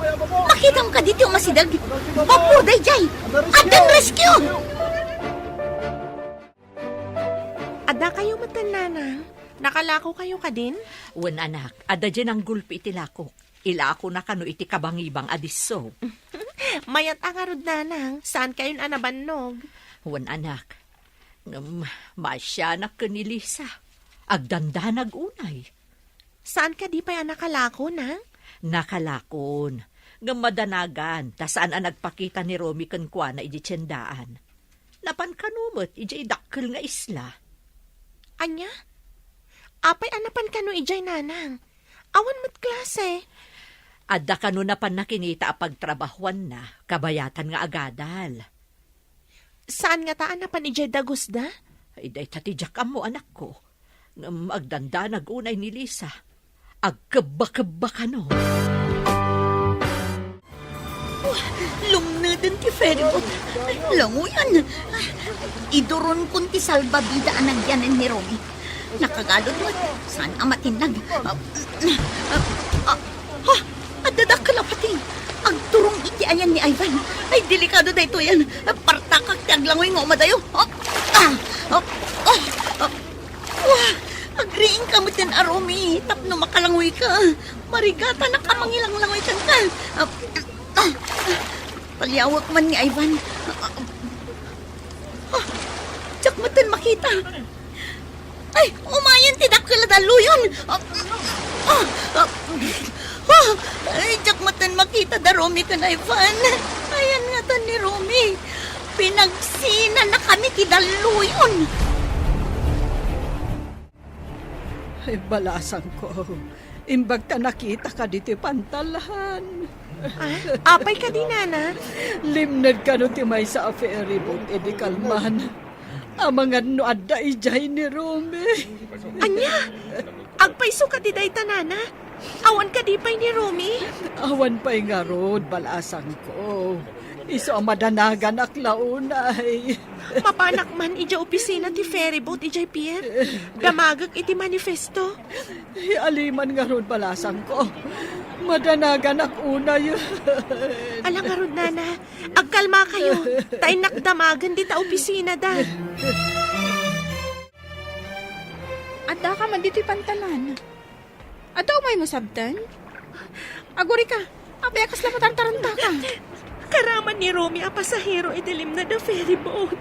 makita mo ka dito masidag. Bapur day jay. Adan rescue. Ada kayo matanana? Nakalako kayo ka din? Wen anak, ada dyan ang gulpi iti lakok. Ilako na kano iti kabangibang adiso. Mayat ang arod nanang. Saan kayo anabannog? Wan anak, masya na ka ni Lisa. Agdanda nagunay. Saan ka di pa yan nakalako, nang? Nakalakon. Nga madanagan, ta saan ang nagpakita ni Romy kankwa na iji tiyendaan. Napan kanumot, iji dakkel nga isla. Anya? Apay anapan ka no ijay nanang. Awan mo't klase. Adda kanu napan nakinita a pagtrabahuan na, kabayatan nga agadal. Saan nga taan napan ijay dagusda? Ay day tatijak mo anak ko. Agdanda nagunay ni Lisa. Agkaba-kaba ka no. Lumnadan ti feribot. Languyan. Iduron kun ti salbabida ang nagyanan ni Romy. Nakagalod mo. Saan ang matinag? Adadak ka pati. Ang turong iti ayan ni Ivan. Ay, delikado da ito yan. Partakak ti aglangoy nga umadayo. Agriing ka mo din, Romy. Tapno makalangoy ka. Marigata na ka mangilang-langoy ka. Palyawak man ni Ivan. Tsak matan makita. Ay, umayan tidak kaladalo yun. Ay, tsak matan makita da Romy ka na Ivan. Ayan nga ta ni Romy. Pinagsina na kami kidalo yun. Ay, balasan ko. Imbag ta nakita ka dito pantalahan. Apay ka di, nana? Limnad ka no ti may sa ferry boat, edi kalman. Amangan no adda ijay ni Romy. Anya? Agpaiso ka di day tanana? Awan ka di pay ni Romy? Awan pa'y nga rod, balasan ko. Iso ang madanagan aklaunay. Mapanak man ija opisina ti ferryboat ijay pier. Damagag iti manifesto. Aliman nga rod, balasan ko. Madanagan akunay. Alang nga rod, nana. Agkalma kayo. Tay nakdamagan di ta opisina da. Adda ka man dito'y pantalan. Adda may masabtan? Aguri ka, apayakas lang matartaranta ka. Karaman ni Romy a pasahero idilim na the ferryboat.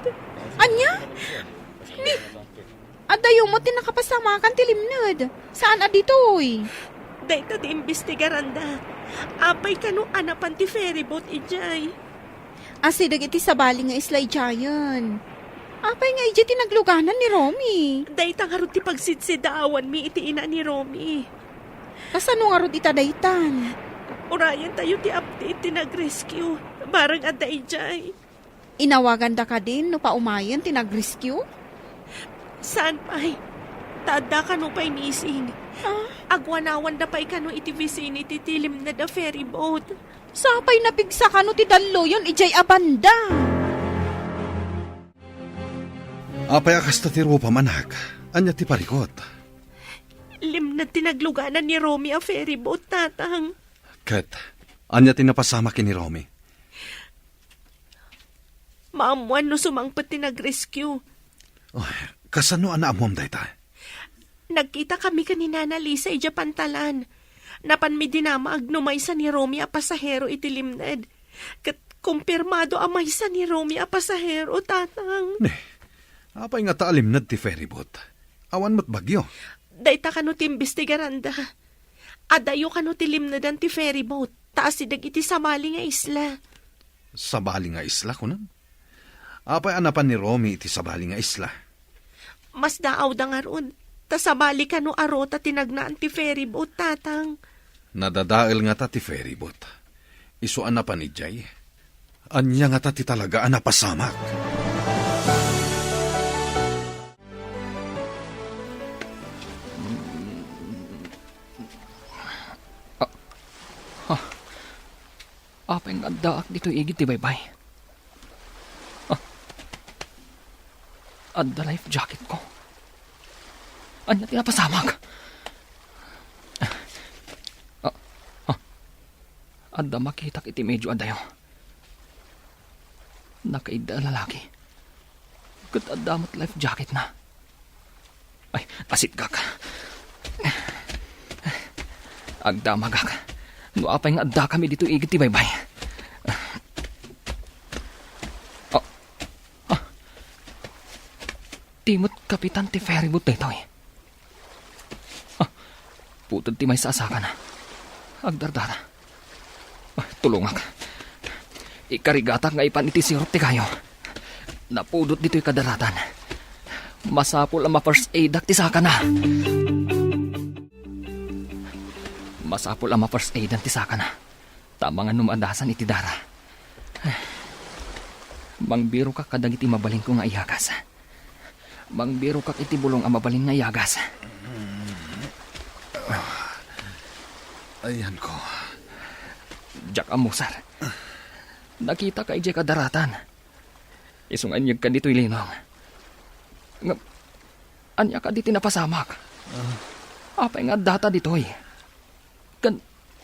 Anya? Ni, adda yung mo tinakapasamakan tilimnad. Saan adito'y? Dahito di imbestigaran da. Apay kanu anapan ti ferryboat ijay. Asidag iti sabali nga islay jayan. Apay nga iti tinagluganan ni Romy. Dahita nga ron ti pagsidsidaawan mi iti ina ni Romy. Kasano nga ron itadaytan? Urayan tayo ti update ti nag-rescue. Barang adda ijay. Inawagan da ka din no paumayan tinag-rescue? Saan pa'y? Tada ka no pa'y missing. Agwanawan da pa'y kano iti vicinity tilim na the ferryboat. Sapay napigsa ka no ti dallo yun ijay abanda. Apay akasta ti rupa manak. Anya ti parikot. Lim na tinagluganan ni Romy a ferryboat, tatang. Ket, anya ti napasama ki ni Romy. Maamuan no sumangpat ti nag-rescue. Oh, kasano ana amom dayta? Nagkita kami kanina na Lisa ija pantalan. Napan mi dinama agnumay sa ni Romy a pasahero iti limned. Kat kumpirmado amay sa ni Romy a pasahero, tatang. Ne, apay nga taalimnad ti ferryboat. Awan mo't bagyo. Dayta kano ti imbestigaranda. Adayo kano ti limnedan ti ferryboat. Taas sidag iti samali nga isla. Sabali nga isla kunan. Apay anapan ni Romy iti sabali nga isla. Mas daaw da nga ron. Ta sabali kano arota tinagnaan ti ferryboat, tatang. Nadadael nga ta ti ferryboat. Isu anapan ni Jay. Anya nga ta ti talaga anapasamak. Apay nga daak dito igit ti baybay. Adda life jacket ko. Anya tinapasamag. Adda makitak iti medyo adayo. Nakaida lalaki. Kat adda mat life jacket na. Ay, asit gak. Agda magak. No apay nga adda kami dito igit ti baybay. Timot kapitan ti ferryboat dito eh. Putod ti may sa asakan. Agdardara. Tulungak. Ikarigatak nga ipan iti sirop ti kayo. Napudot dito'y kadaratan. Masapol ang ma-first aid ti saka na. Masapol ang ma-first aid ti saka na. Tama nga numandasan iti dara. Mangbiro ka kadag iti mabaling ko nga iyagas. Mangbiro ka iti bulong ang mabaling nga iyagas. Ayan ko. Jack amusar. Nakita ka ije kadaratan. Isunganyag ka dito'y linong. Anya ka diti napasamak. Apay nga data dito'y.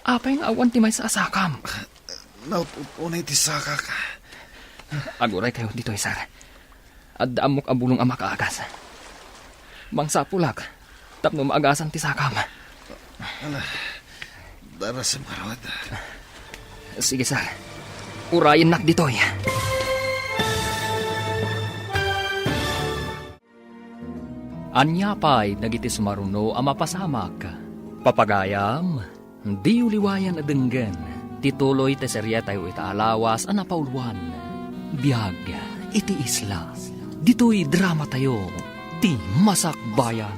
Apay nga awan ti may sa asakam. Naututunay ti saka ka. Aguray kayo dito'y sar. At daamok ang bulong ang makaagas. Mangsapulak. Tapno maagasan ti sakam. Dara sa marod. Sige sar. Urayin nak dito'y. Anya pa'y nagiti sumaruno ang mapasamak. Papagayam, di uliwayan adenggen. Tituloy te serya tayo itaalawas ang napauluan. Biyag, iti isla. Dito'y drama tayo, ti masakbayan.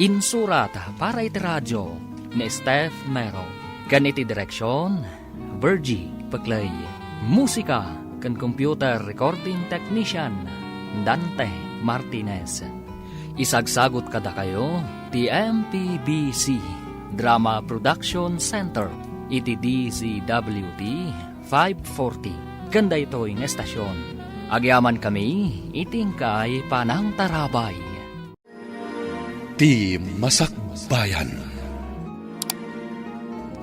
Insurat para iti radyo ni Steph Mero. Ganiti direksyon, Virgie Paglay. Musika kan computer recording technician, Dante Martinez. Isagsagot kada kayo, ti MPBC Drama Production Center, iti DZWT 540. Ganda ito'y ng estasyon. Agyaman kami, iting kay Panang Tarabay. Ti Masakbayan.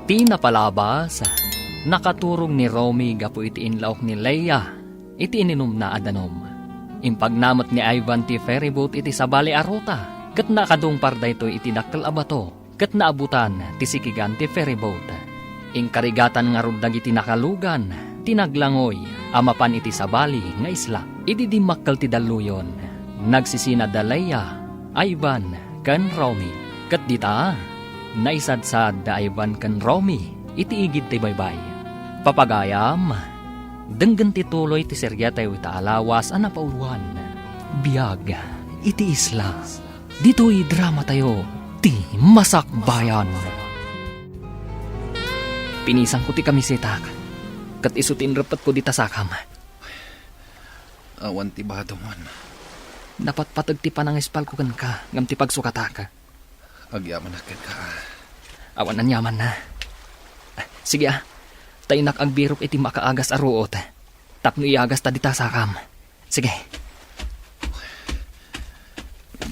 Ti napalabas, nakaturong ni Romy gapo iti inlaok ni Leia, iti ininom na adanom. Impagnamot ni Ivan ti ferryboat iti sabali arota, kat nakadungpar da ito iti dakkel abato, kat naabutan ti sikigan ti ferryboat. Inkarigatan nga rod dagiti nakalugan, tinaglangoy, amapan iti sabali nga isla. Ididimakkel ti daluyon, nagsisina da Leia, Ivan, kan Romy. Kat dita, naisadsad da Ivan kan Romy, iti igid ti baybay. Papagayam, denggan ti tuloy ti serya tayo itaalawas ang napauluan. Biyag, iti isla. Dito'y drama tayo, ti masakbayan. Pinisang ko ti kamisetak, kat isutin rapat ko di tasakam. Awan ti badomon. Napatpatag ti panang espal ko kan ka, ngam ti pagsukataka. Agyaman na ka. Awan ang yaman na. Sige tayo nakagbirok iti makaagas aruot. Tapno iagas ta di tasakam. Sige.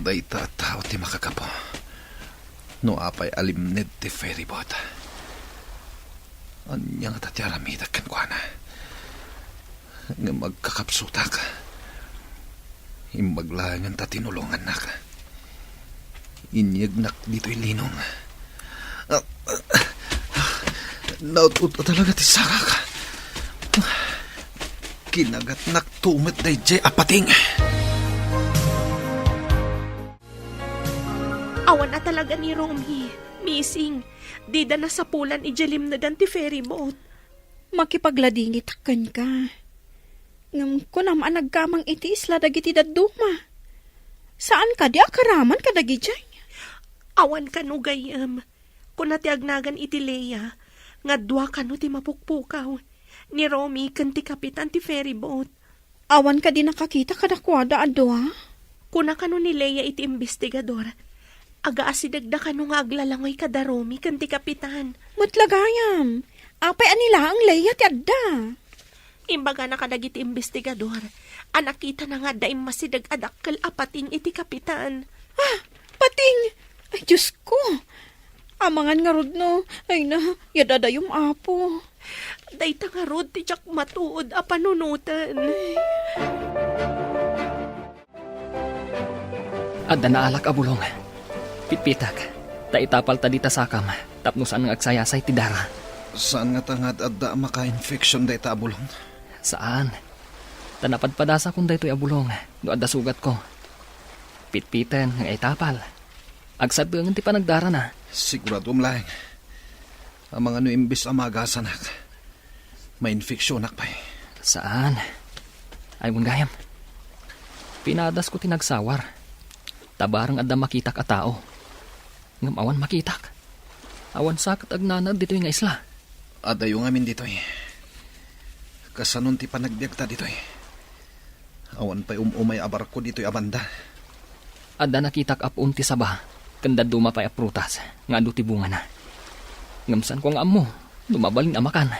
Dayta tao ti makakapo. No apay alimned ti ferryboat. Anyang tatyaramida kan kwa na. Nga magkakapsutak. Imbaglangan ta tinulungan na ka. Inyagnak dito'y linong. Naututo talaga ti saka ka. Kinagat-nak tumet day jay apating. Awan na talaga ni Romy. Missing. Dida na sa pulan ijalim na ganti ferryboat. Makipagladingit akan ka. Ngam ko naman nagkamang iti isla dagiti daduma. Saan ka di akaraman ka dagi dyan? Awan ka no gayam. Kung natiagnagan iti Leia, nga dua ka no ti mapukpukaw. Ni Romy kan ti kapitan ti ferryboat. Awan ka di nakakita kadakwada adwa? Kuna ka no ni Leia iti investigador. Aga asidagda ka no nga aglalangoy kada Romy kan ti kapitan. Matlagayam. Apay anila ang Leia ti adda. Imbaga na kadagiti investigador. Anakita na nga daim masidag adakkel apating iti kapitan. Pating! Ay, Diyos ko! Amangan nga rod no. Ay na, yadadayong apo. Dayta nga rod ti jak matuod a panunutan. Adda na alak abulong. Pitpitak. Taitapal ta dita sakam. Tapnusan ng agsayasay ti dara. Saan nga tangad adda maka-infection day ta abulong? Saan? Tanapadpadasa kung daytoy abulong. No adda sugat ko. Pitpitan ng etapal. Agsadungan ti panagdara na. Sigurado lang. Ang mga no imbis amagasanak. May infeksyonak pa eh. Saan? Ay mong gayam. Pinadas ko tinagsawar. Tabarang adda makitak a tao. Ngam awan makitak. Awan sakat agnanag dito nga isla. Adayo ngamin dito eh. Kasanon ti panagbiagta dito eh. Awan pa'y umay abar ko dito abanda. Adda nakitak apun ti saba. Kanda dumapay a prutas. Nga adu ti bunga na. Ngamsan ko nga amo. Dumabalin amakan.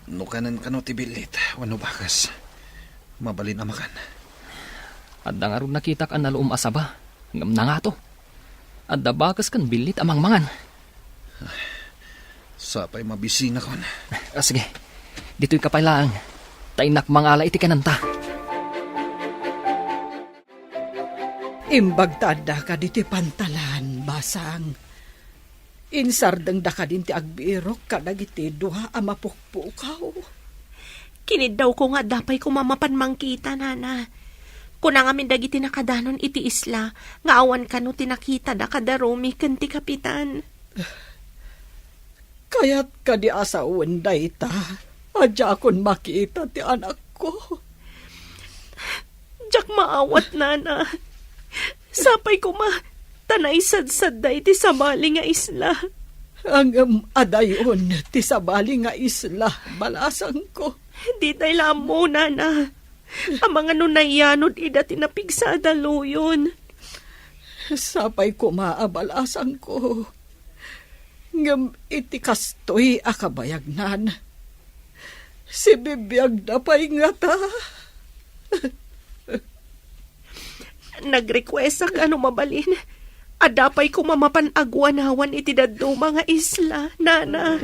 Nukanan ka no ti bilit. Wano bakas. Mabalin amakan. Adda nga rin nakitak an naluum asaba. Ngam na nga to. Adda bakas kan bilit amang mangan. Sapay mabisina kon. Sige, dito'y kapailaang. Tainak mangala iti kananta. Imbagtada ka diti pantalan, basang. Insardeng da ka din ti agbirok ka dagiti duha amapukpukaw. Kinid daw ko nga dapay ko mamapan mangkita, nana. Kuna nga min dagiti nakadanon iti isla, nga awan ka no tinakita da kadaromi ken ti kapitan. Kaya't ka di asawan dayta. Adya akon makita ti anak ko. Diyak maawat, nana. Sapay ko tanay sad-sad da iti sabali nga isla. Ang adayon ti sabali nga isla, balasang ko. Di tayo lamo, nana. Ang mga nunayanod ida tinapigsada luyon. Sapay ko maabalasang ko. Ngam iti kastoy akabayagnan. Si bibiyag na pa'y nga ta. Nag-request ka ano mabalin. Adapay ko mamapanagwanawan iti daddo mga isla, nana.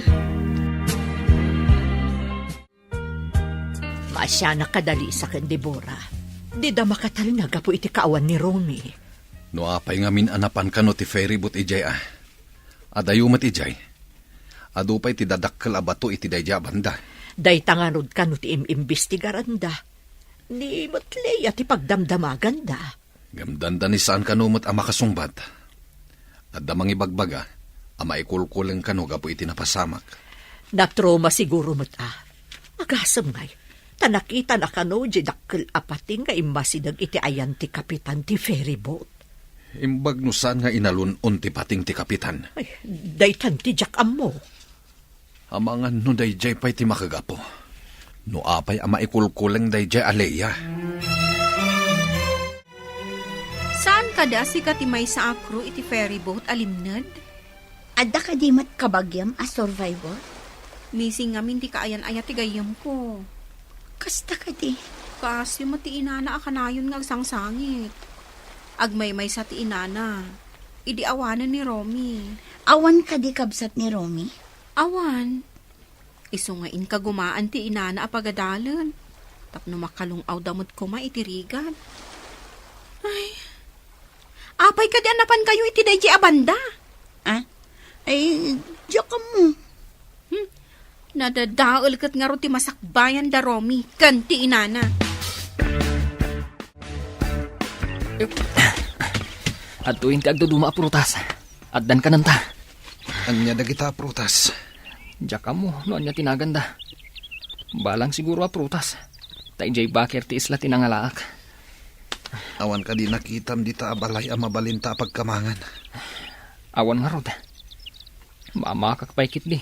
Masya na kadali sa ken Deborah. Di da makatalinaga po iti kaawan ni Romy. No apay nga min anapan ka no ti ferry boat ijay ah. Adayumat ijay. Adupay ti dadakkel abato iti dayja banda. Day tanganod ka no ti imimbestigaranda. Ni Matleya ti pagdamdamaganda. Gamdanda ni saan kanumot ang makasungbat. At damang ibagbaga, ama ikulkulang kano gapo iti napasamak. Natroma siguro mo't Agasam ngay. Tanakita na kano dakkel apating nga imbasidag iti ayan ti kapitan ti ferry boat. Imbag no saan nga inalun ti pating ti kapitan. Ay, daytan ti jak ammo. Amangan no dayjay pa'y ti makagapo. No apay ama ikulkulang dayjay aleya. Saan kada si katimay sa akro iti ferry boat alimnad? Adda ka di mat kabagyam a survivor? Missing ngamin ti kaayan-ayat ti gayam ko. Kasta ka di. Kasi mati inana akanayon nga agsangsangit. Agmay-may sa ti inana. Idi awanan ni Romy. Awan ka di kabsat ni Romy? Awan. Isungain ka gumaan ti inana apagadalan. Tapno makalungaw damot ko maitirigan. Ay, apay ka di anapan kayo iti dayji abanda. Ay, diyak ka mo. Nadadaol kat nga ro ti masakbayan da Romy. Kanti inana. At tuwing ti agduduma a prutas. At dan kananta. Anya dagita prutas. Diyak mo, noon niya tinaganda. Balang siguro a prutas. Taijay bakir ti isla tinangalaak. Awan ka di nakitam di ta abalay ang mabalinta pagkamangan. Awan nga rod. Mamakak paikit di.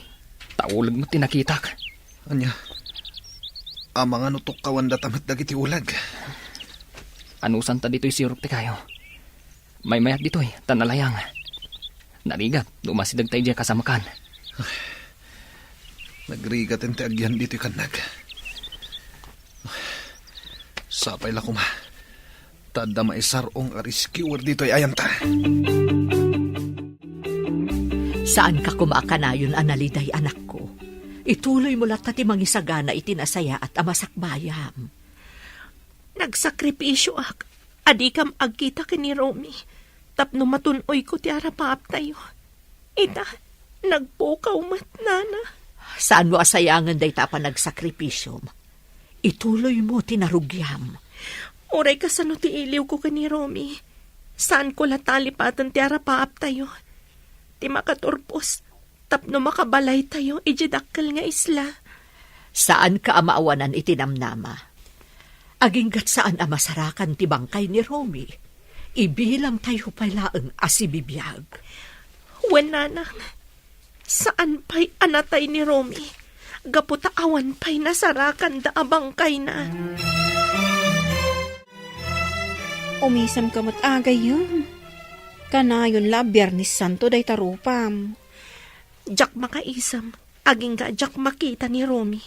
Taulag mo tinakitak. Anya, amang ano tukawan datamat dagiti ulag. Anusan ta dito'y sirup ti kayo. May mayat dito'y tanalayang. Narigat, dumasidag tayo dyan kasamakan. Nagrigat ente agyan dito'y kanag. Sapay la kuma. Tada maisarong ariskiwer dito'y ayanta. Saan ka kumaakanayon, analiday anak ko? Ituloy mo lahat ti mangisagana itinasaya at amasakbayam. Nagsakripisyo ak. Adi kam agkita ka ni Romy. Tapno matunoy ko ti arapap tayo. Ita, nagpukaw mat, nana. Saan mo asayangan day ta pa nagsakripisyo? Ituloy mo tinarugyam. Oray ka sa no ti iliw ko ka ni Romy. Saan ko latalipatan ti arapaap tayo? Ti makaturpos, tapno makabalay tayo, ijidakkel nga isla. Saan ka amaawanan itinamnama? Aginggat saan amasarakan ti bangkay ni Romy? Ibilang tayo palaang asibibiyag. Wenanang, saan pa'y anatay ni Romy? Gaputa awan pa'y nasarakan da abangkay na. Umisam kamot agay yun. Kanayon la, Biyernes Santo day tarupam. Jak makaisam, aging ga jak makita ni Romy.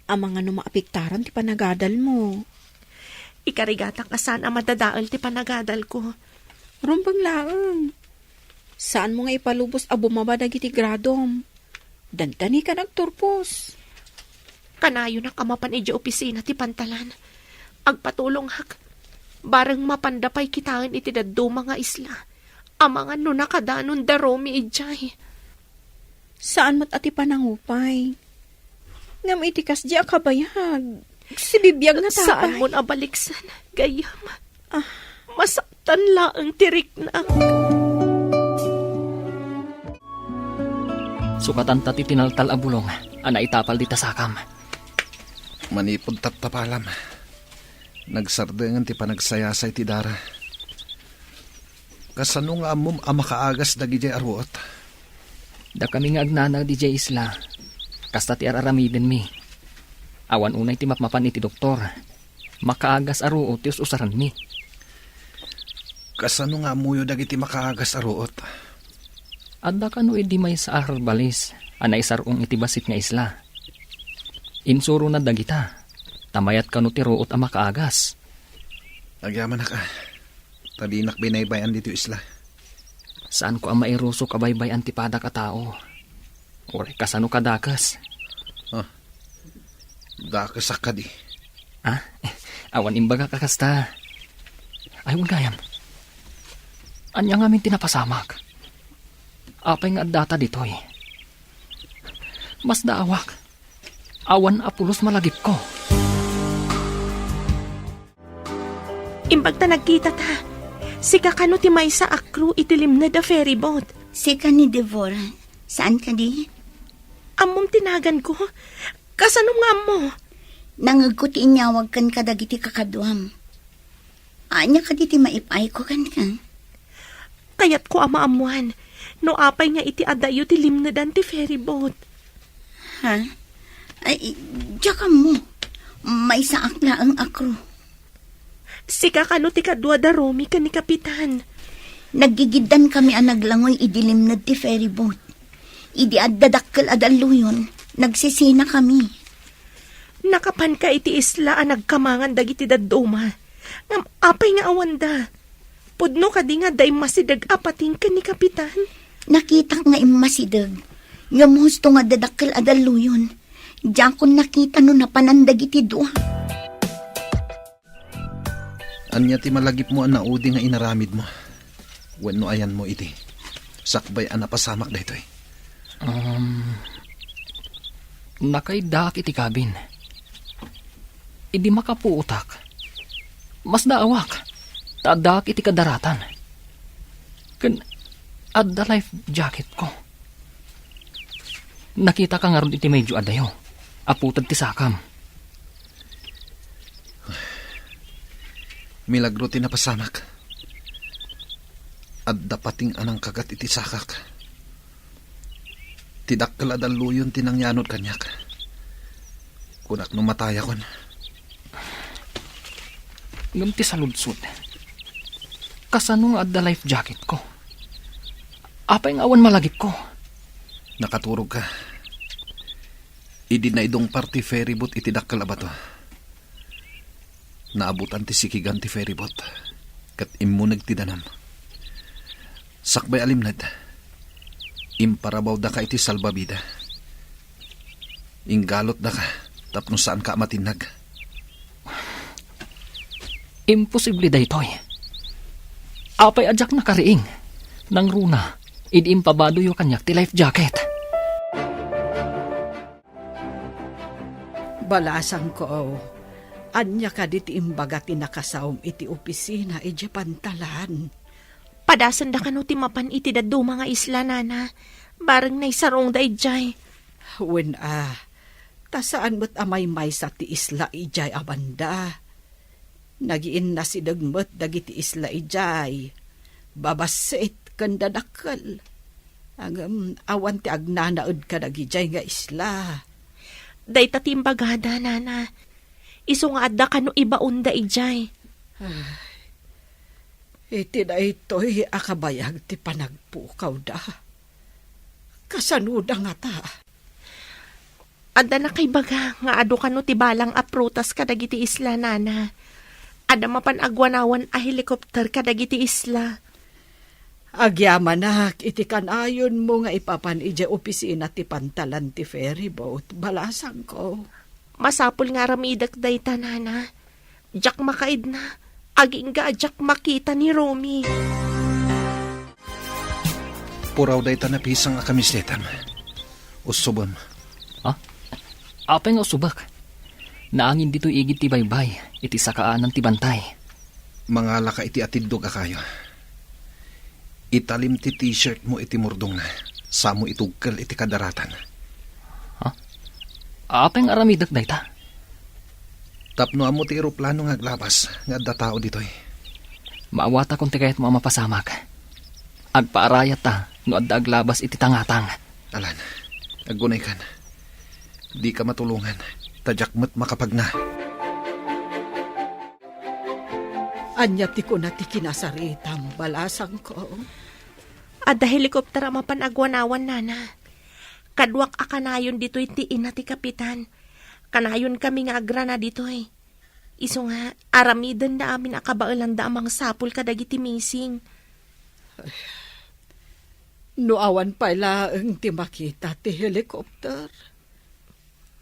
Ang mga numaapiktaran ti panagadal mo. Ikarigatang asan ang madadaal ti panagadal ko. Rumbang laang. Saan mo nga ipalubos a bumaba dagiti gradom? Dantani ka nagturpos. Kanayo na kamapan iji opisina ti pantalan. Agpatulong hak. Barang mapandapay kitaan iti daddo mga isla. Amangan no nakadanon da Romy ijay. Saan mat ati panangupay? Ngam itikas di akabayag. Si bibiyag na tapay. Saan mo nabaliksan? Gayam. Masaktan laang tirik na. Sukatan tati tinaltal a bulong, ana itapal di tasakam. Manipod tapalam. Nagsardengan ti panagsayasay ti dara. Kasano nga amom amakaagas dagi jay arwot. Da kami nga agnanag di jay isla. Kasta ti araramiden mi. Awan unay ti mapmapan iti doktor. Makaagas aruot ti usaran mi. Kasano nga amuyo dagi ti makaagas arwot. Adda kano edi may sa arbalis. Anay sarong iti basit nga isla. Insuro na dagita. Tamayat kano ti ruot a makaagas. Agyaman na ka. Tadinak binaybayan dito isla. Saan ko ang mairuso kabaybay antipada ka tao? Ore kasano kadakas? Dakasak ka di. Awan imbaga kakasta. Ayun gayam. Anya ngamin tinapasamak. Apay nga data ditoy. Mas daawak. Awan apulos malagip ko. Imbag ta nagkita ta. Si kakano ti may sa akru itilim na da ferry boat. Sika ni Devora, saan ka di? Amom tinagan ko. Kasano nga mo? Nangagkuti inyawag kan kadagiti kakaduam. Anya ka di ti maipay ko kan ka? Kayat ko amaamuan. No apay nga iti adayo ti limnadan ti ferry boat. Ha? Ay, diyan mo. May saak na ang akro. Si kakano ti kadwa da Romy ka ni Kapitan. Nagigidan kami ang naglangoy idilim na ti ferry boat. Idi addadakkel adaluyon. Nagsisina kami. Nakapan ka iti isla ang nagkamangan dagiti dadduma. Ngam apay nga awanda. Pudno ka di nga day masidag apating ka ni Kapitan. Nakita nga imasidag. Nga musto nga dadakkel adaluyon. Diyan ko nakita no napanandag iti doa. Anya ti malagip mo ang naudi nga inaramid mo. Wenno ayan mo iti. Sakbay ang napasamak da ito'y. Nakaidak iti kabin. Idi makapuutak. Mas daawak. Tadak iti kadaratan. Kan adda life jacket ko. Nakita ka nga ron iti medyo adayo. Aputad ti sakam. Milagro ti napasamak. At dapating anang kagat iti sakak. Tidakkel adaluyon tinangyanod kanyak. Kunak numataya kon. Ngam ti saludsud. Kasano nga adda life jacket ko? Apay nga awan malagip ko. Nakaturog ka. Idi na idong party ferryboat iti dakkel abato. Naabutan ti sikigan ti ferryboat. Kat immunag ti danam. Sakbay alimnad. Imparabaw da ka iti salbabida. Inggalot da ka. Tapno saan ka matinag. Imposible da ito'y. Apay adyak na kariing. Nang runa, idi impabado yu kanyak ti life jacket. Balasang ko, anya ka diti imbaga ti nakasaom iti opisina iti pantalan. Padasan da kano ti mapan iti daddo mga isla, nana. Bareng na isarong da ijay. Wen tasaan mo't amay may sa ti isla ijay abanda. Nagiin na si dagmet dagiti isla ijay. Babasit kanda dakkel. Ang awan ti agnanaud ka dagijay nga isla. Day tatimbagada, nana. Iso nga adda kano ibaon da ijay. Iti na ito'y akabayag ti panagpukaw da. Kasanuda nga ta. Adda na kay baga nga ado kano ti balang aprutas kadagiti isla, nana. Adda mapan agwanawan a helikopter kadagiti isla. Agyaman nak, iti kanayon mo nga ipapan ija opisina ti pantalan ti ferry boat. Balasang ko. Masapul nga ramidak day ta, nana. Jak makaid na. Aging ga jak makita ni Romy. Puraw day tanapisang akamisletam. Usubam. Apeng usubak. Naangin dito igit ti baybay, iti sakaanan ti bantay. Mga laka iti atiddo ka kayo. Italim ti t-shirt mo iti murdong na. Samo itugkal iti kadaratan. Apeng aramidak day ta. Tapno amo ti eroplano nga aglabas nga adda tao ditoy. Maawata kung ti kayat mo mapasamak. Agpaarayat ta, no adda aglabas iti tangatang. Alan, agunay kan. Di ka matulungan. Tadyak mo't makapag na. Anya ti ko na ti kinasaritam. Balasang ko. Adda helikopter ang mapan agwanawan, nana. Kadwak akanayon dito'y ti ina ti kapitan. Kanayon kami nga agrana dito'y. Iso nga, aramidan na amin akabailan da amang sapul kadagiti missing. Nuawan pala ang ti makita ti helikopter.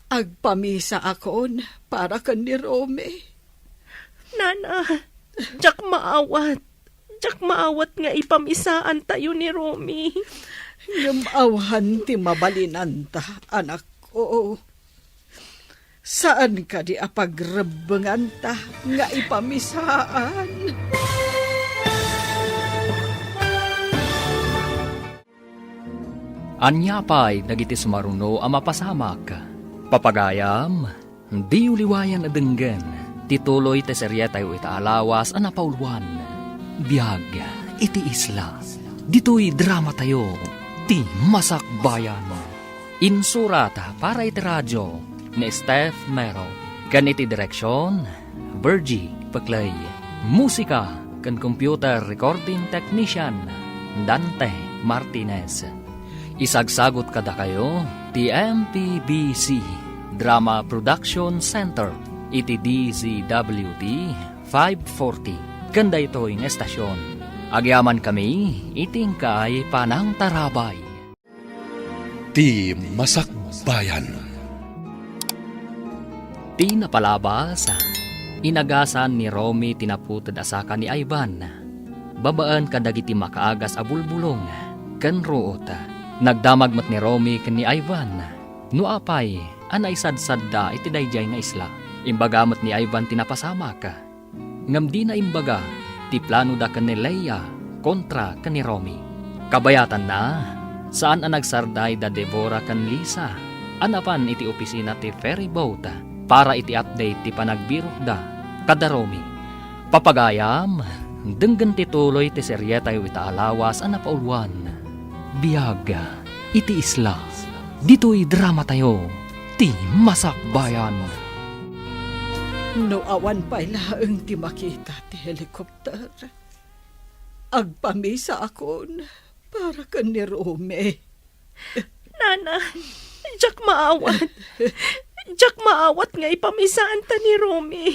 Agpamisa akon para kan ni Romy. Nana, jak maawat. Jak maawat nga ipamisaan tayo ni Romy. Ngamawahan ti mabalinanta, anak ko. Saan ka di apagrebengan ta nga ipamisaan? Anya pa'y dagiti sumaruno ang mapasamak. Papagayam, di uliwayan adenggen. Tituloy te serye tayo itaalawas ang napauluan. Biyag, iti isla. Dito'y drama tayo, ti masakbayan. Insurata para iti radyo ni Steph Mero. Kan iti direksyon, Virgie Paclay. Musika kan computer recording technician, Dante Martinez. Isagsagot kada kayo, ti MPBC Drama Production Center, iti DZWT 540. Kanda ito yung estasyon. Agyaman kami, iting kay Panang Tarabay. Ti Masakbayan. Ti napalabas, inagasan ni Romy tinaputad asaka ni Ivan. Babaan kadagiti makaagas abulbulong, kan root. Nagdamag mat ni Romy ken ni Ivan. Nuapay, anay sadsadda iti dayjay nga isla. Imbagamat ni Ivan tinapasamak. Ngam di na imbaga, ti plano da ken ni Leia kontra ken ni Romy. Kabayatan na, saan ang nagsarday da Devora ken Lisa. Anapan iti opisina ti ferry boat para iti update ti panagbirok da kada Romy. Papagayam, denggan ti tuloy ti serye tayo itaalawas ang napauluan. Biyag, iti isla. Dito'y drama tayo, ti masakbayan. Nuawan pala ang ti makita ti helikopter. Agpamisa akon para kan ni Romy. Nana, jak maawat. Jak maawat nga ipamisaan ta ni Romy.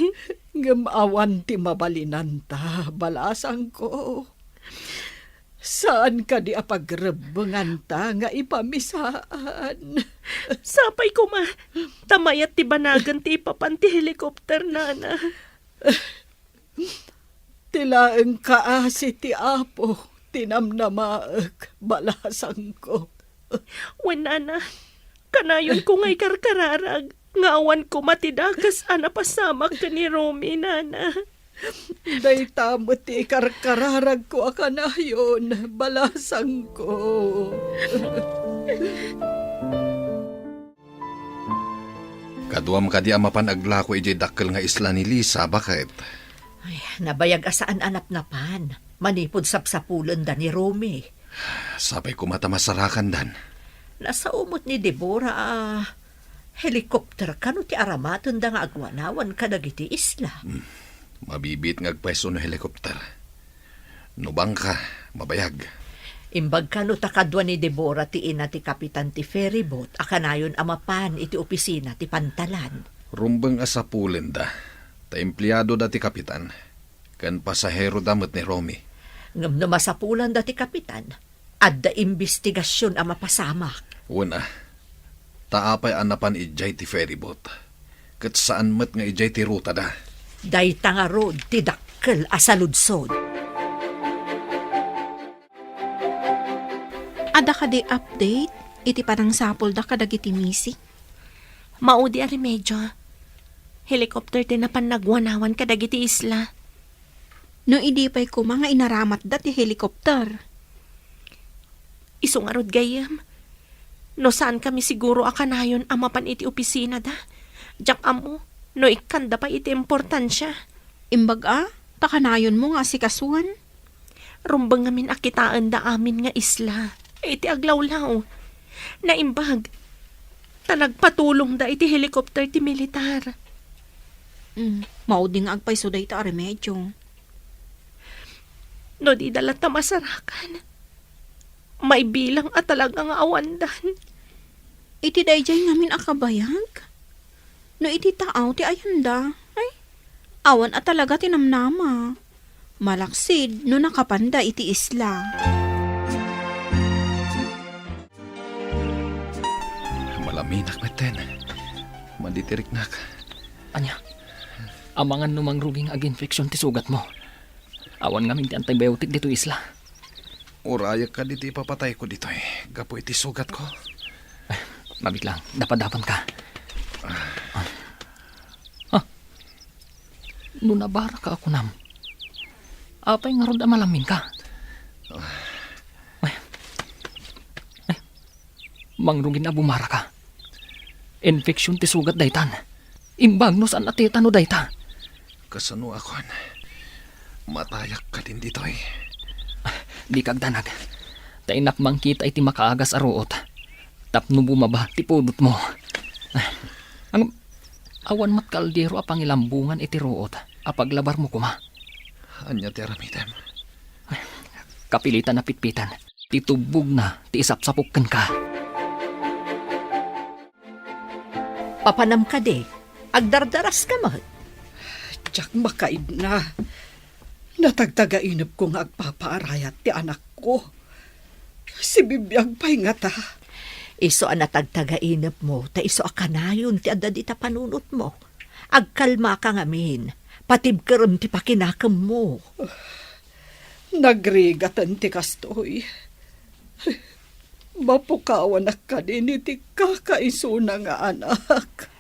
Ngamawan ti mabalinanta, balasang ko. Saan ka di apagrebengan ta nga ipamisaan? Sapay ko ma, tamayat ti banagan ti ipapanti helikopter, nana. Tilaeng kaasi ti apo, tinamnamaag, balasang ko. Wen, nana, kanayon ko nga'y karkararag, ngawan ko matidakas anapasamak ka ni Romy, nana. Day tamot ti karkararag ko akanayon, balasang ko. Kaduam kadi amapan aglako ijay dakkel nga isla ni Lisa, bakit? Ay, nabayag asaan anap-napan. Manipod sapsapulan da ni Romy. Sabay ko mata masarakan dan. Nasa umot ni Deborah, helikopter kano ti aramaton da nga agwanawan kadagiti isla. Mabibit nga agpwesto no helikopter. Nubang ka, mabayag. Imbag kano takadwa ni Deborah ti ina ti kapitan ti ferryboat, akanayon amapan iti opisina ti pantalan. Rumbang asapulen da. Ta empleyado da ti kapitan. Kan pasahero damot ni Romy. Ngam namasapulan da ti kapitan, adda investigasyon ang mapasamak. Una, taapay anapan ijay ti ferryboat. Kat saan mat nga ijay ti ruta da. Day tanga road ti dakkel asaludsod. Ada ka di update, iti parang sapol da kadagiti misi. Maudi ari medyo. Helicopter din na panagwanawan kadagiti isla. No idi pa'y ko mga inaramat da ti helikopter. Isungarod gayam. No saan kami siguro akanayon amapan iti opisina da. Jak amo, no ikanda pa iti importansya. Imbag takanayon mo nga si kasuan. Rumbang ngamin akitaan da amin nga isla. Iti aglawlaw. Naimbag. Tanagpatulong da iti helikopter ti militar. Mauding agpay so da ita remedyo. No di dalat na masarakan. May bilang at talagang awandan. Iti dayjay ngamin akabayag. No iti taaw ti ayanda. Ay, awan at talaga tinamnama. Malaksid no nakapanda iti isla. Malaminak meten. Manditiriknak. Anya, amangan numang ruging ag-infeksyon ti sugat mo. Awan nga minti antibiotic dito isla. Uraya ka dito ipapatay ko dito eh. Gapo iti sugat ko. Mabit lang, dapat-dapan ka. Nunabara ka ako nam. Apay nga rod malamin ka. Mangrugin na bumara ka. Infeksyon ti sugat daytan. Imbag no saan natita no dayta. Kasano akon? Matayak ka din dito eh. Di kagdanag. Tainak mangkita iti makaagas aruot. Tapno bumaba ti pudot mo. Ang awan mat kaldero apang ilambungan iti ruot. Apaglabar mo kuma. Anya ti aramitem. Kapilitan na pitpitan. Titubog na ti isapsapukken ka. Papanam ka de, agdardaras ka mat. Diyak makaid na. Natagtagainap ko nga agpapaarayat ti anak ko. Si bibiyag pa'y nga ta. Iso ang natagtagainap mo, ta iso akanayon ti adda di ta panunot mo. Agkalma ka ngamin, patibkaram ti pakinakam mo. Nagrigatan ti kastoy. Mapukawan na ka din iti kakaisuna nga anak.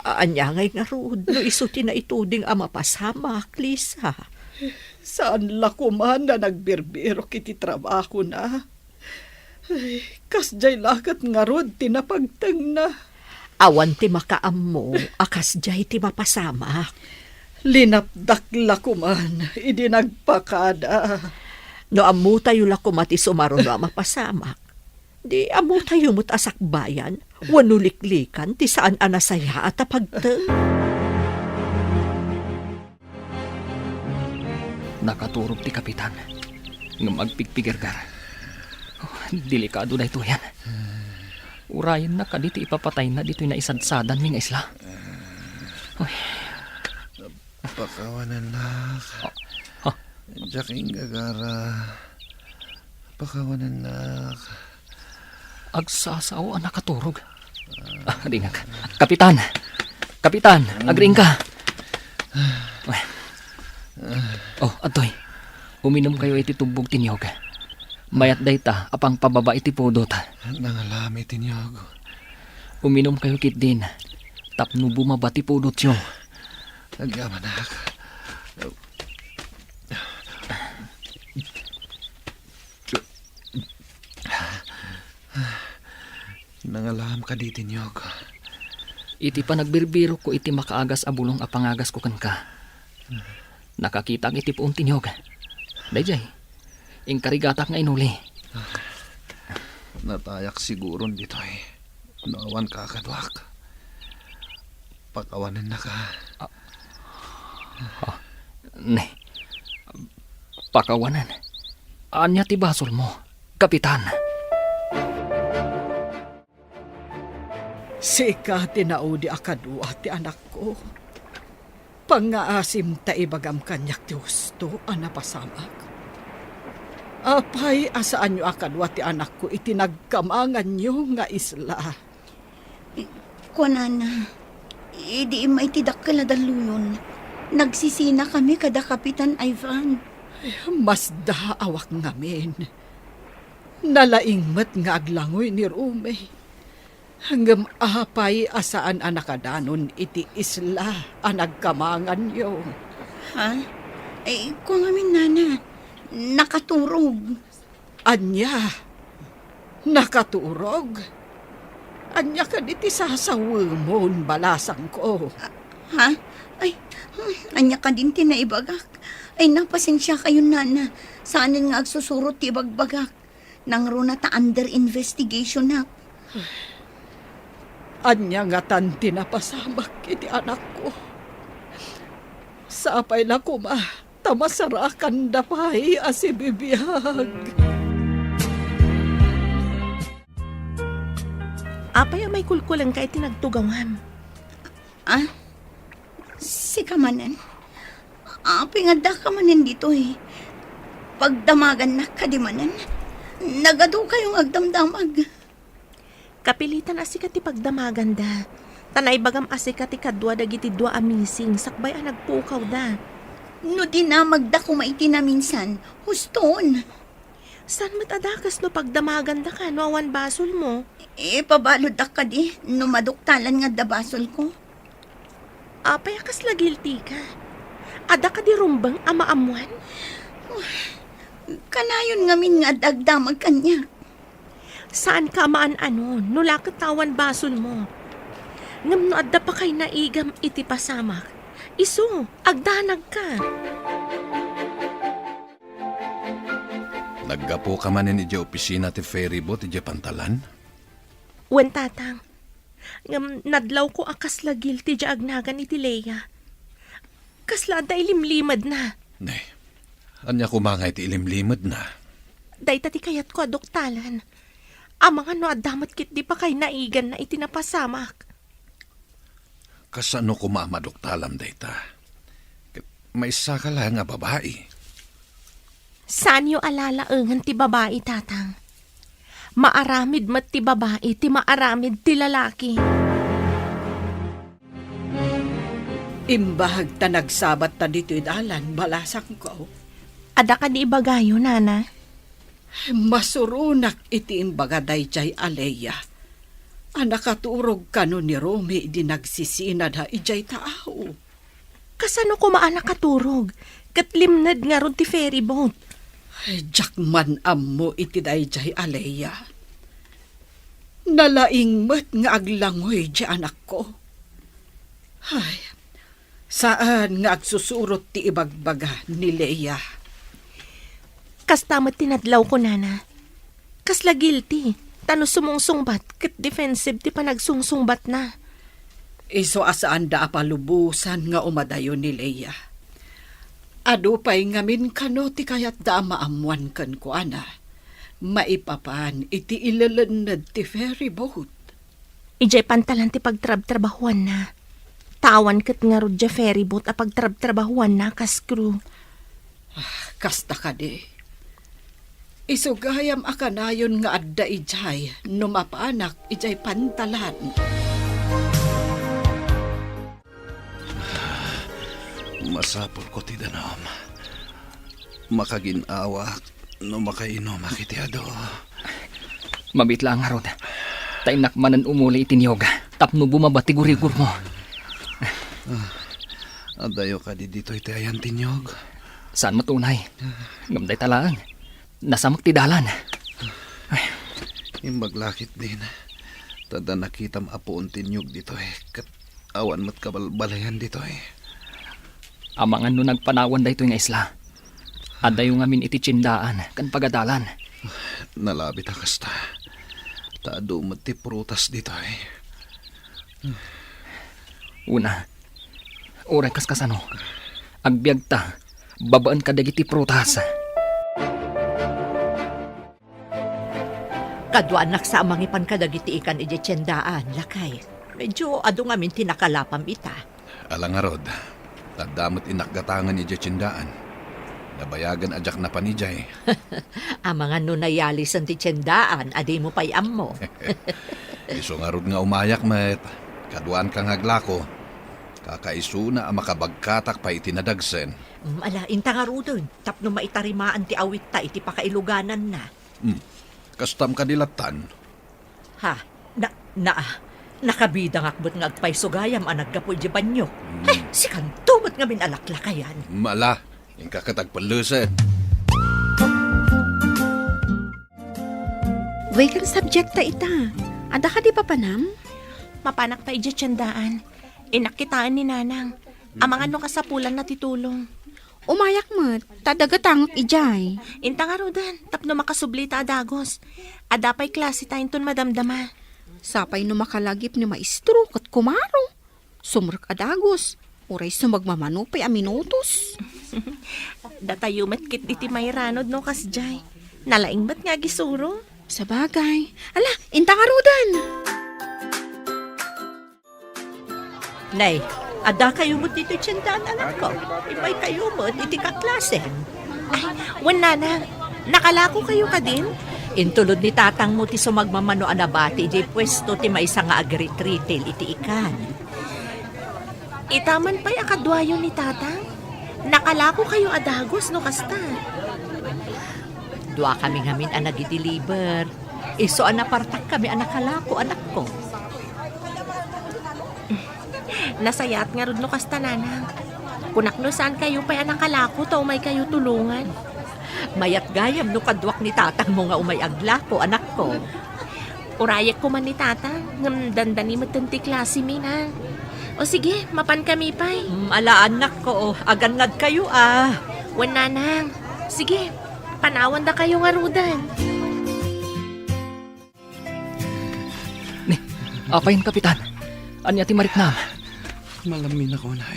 Anyangay nga rod, no iso tinaituding ama pasamak, Lisa. Saan lakuman na nagbirbiro kiti trabaho na? Ay, kasjay lakat nga rod tinapagtang na. Awan ti makaam mo, akas jay ti mapasamak. Linapdak lakuman, idi nagpakada. No amu tayo lakumati sumaro no mapasamak. Di amu tayo mo't asakbayan, wanuliklikan ti saan anasaya at apagtang. Nakaturog ti kapitan. Nga magpigpigirgar. Delikado na ito yan. Urayan na ka dito ipapatay na dito na isadsadan ming isla. Pakawanan nak. Jaking gagara. Pakawanan nak. Agsasaw ang nakaturog. Ringag. Kapitan! Kapitan! Agring ka! Oh, atoy. Uminom kayo iti tubog tinyog. Mayat dayta apang pababa iti pudot. Nangalami tinyog. Uminom kayo kit din. Tapno bumaba ti pudot yo. Agyaman na. Nangalam ka di tinyog. Iti pa nagbirbiro ko iti makaagas abulong apangagas ko kan ka. Nakakita ang iti poong tinyog. Dayjay, ingkarigatak nga inuli. Natayak siguro dito eh. Naawan ka kadwak. Pakawanan na ka. Ne, pakawanan. Anya ti basol mo, kapitan. Sika tinaudi akadwa ti anak ko. Pangaasim ta ibagam kanyak ti husto anapasamak. Apay asaan nyo akadwa ti anak ko itinagkamangan nyo nga isla. Kunana, di maitidakkal na daluyon. Nagsisina kami kada Kapitan Ivan. Mas daawak ngamin. Nalaingmat nga aglangoy ni Rume. Hanggang apay asaan anakadanon iti isla anagkamangan nyo. Ha? Kung amin nana, nakaturog. Anya, nakaturog. Anya ka diti sasawumon balasang ko. Ha? Anya ka din tinaibagak. Napasensya kayo nana. Saanin nga agsusurot ti bagbagak. Nang runa ta under investigation na. Anya nga tan tinapasamak iti anak ko. Sapay na kuma, tamasarakan dapay asibibiyag. Apay may kulkulang ka itinagtugawan. Si kamanan. Pingada kamanan dito eh. Pagdamagan na kadimanan. Nagado kayong agdamdamag. Kapilitan asikat ti pagdamagan da. Tanay bagam asikat ti kadwa dagiti dua amising sakbay ang nagpukaw da. No di na magda kumaiti na minsan. Huston. San matadakas no pagdamagan da ka no awan basol mo? Pabalod ka di. No maduktalan nga dabasol ko. Apay akas la guilty ka. Ada ka di rumbang amaamuan? Kanayon ngamin nga dagdamag kanya. Saan ka maan nula katawan basol mo? Ngam no adda pa kay naigam iti pasamak. Isu, agdanag ka. Naggapo ka man ni opisina ti ferry boat ti pantalan? Wen tatang, ngam nadlaw ko akas la guilty di agnagan iti Leia. Kasla da ilimlimad na. Ne, anya kumangay ti ilimlimad na. Day tati kayat ko adoktalan. Amang ano adamat kit di pa kay naigan na itinapasamak. Kasano kumamadoktalam dayta? May isa ka lang nga babae. Saan yo alalaangan ti babae, tatang? Maaramid mat ti babae, ti maaramid ti lalaki. Imbahag ta nagsabat ta dito'y dalan, balasang ko. Ada ka di ibagayo, nana? Masurunak iti imbaga dayjay aleya. Anakaturog kano ni Romy di nagsisinad ha ijay tao. Kasano ko maanakaturog? Katlimnad nga ron ti ferry boat. Jakman ammo iti dayjay aleya. Nalaingmat nga aglangoy di anak ko. Ay, saan nga agsusurot ti ibagbaga ni Leia? Kastamat tinadlaw ko, nana. Kasla guilty. Tano sumungsungbat, kat defensive ti panagsungsungbat na. Iso asaan da apalubusan nga umadayo ni Leia. Ado pa'y ngamin kano ti kayat da maamuan kan ko, ana. Maipapan iti ilalanad ti ferry boat. Ijay pantalan ti pagtrab-trabahuan na. Tawan kat nga rodya ferry boat a pagtrab-trabahuan na kas crew. Kasta ka di. Isugayam akanayon nga adda ijay, numapanak ijay pantalan. Masapol ko ti danom. Makaginawa no makainom akitiado. Mabitla nga rod. Tainak manan umuli itiniyog. Tapno bumabati gurigur mo. Adayo ka di dito iti ayan tinyog. Saan mo tunay? Gamday talaan. Nasamag ti dalan. Imbaglakit din. Tada nakitam apoon tinyog dito kat awan mat kabalbalayan dito Amangan no nagpanawan da ito nga isla. Adayo ngamin iti tsindaan kan pagadalan. Nalabit kasta. Taado mat ti prutas dito Una, oray kas kasano. Agbiag ta, babaan ka dagiti prutas. Kadwa anak sa amang ipan kadagiti ikan iti tiyendaan, lakay. Medyo ado ngamin tinakalapam ita. Alangarod. Tadamot inakgatangan ni Jacindaan. Nabayagan ajak na panijay. Amangan no nayalis ang ti tiyendaan, adi mo payam mo. Iso nga rod nga umayak met. Kaduan kang aglako. Kakaiso na ang makabagkatak pa itinadagsen. Ala, inta nga rudon. Tapno maitarimaan ti awit ta iti pakailuganan na. Kastam kadilatan. Ha? Nakabida nga akbot nga agpay sugayam ang naggapoy di banyo. Ay, si kantumot nga minalaklakayan. Mala, yung kakatagpaluset. Way kang subjecta ita. Ada ka di pa panam? Mapanak ta iti tiyandaan. Inakitaan ni Nanang. Amang ano kasapulan na titulong. Umayak mo, tadagatangok ijay. Inta nga rodan, tapno makasubli ta adagos. Adapay klase tayo ton madamdama. Sapay no makalagip ni maestro kat kumaro. Sumrek adagos. Uray sumagmamanupay a minutos. Datayo matkit iti may ranod no kasjay. Nalaing ba't nga gisuro? Sa bagay. Ala, inta nga rodan. Nay, ada kayo mo dito tiyendaan, anak ko. Ibay kayo mo, iti kaklase. Ay, wan Nanang, nakalako kayo ka din? Intulod ni tatang mo ti sumagmamano anabati, di pwesto ti may nga agritritil iti ikan. Itaman pa'y akadwayo ni tatang. Nakalako kayo adagos no kasta. Dua kami ngamin ang nag-deliver. Iso anapartak kami anakalako, anak ko. Nasayat nga rod no kasta Nanang. Kunak no saan kayo pa'y anakalako to may kayo tulungan. Mayat gayam no kadwak ni tatang mo nga umay aglako, anak ko. Urayak ko man ni tatang. Ngam dandani matanti klase mi na. O sige, mapan kami pa'y. Ala anak ko, agannad kayo Wan Nanang. Sige, panawan da kayo nga rudan. Ni, apayin kapitan. Anya ti mariknam. Malamin ako na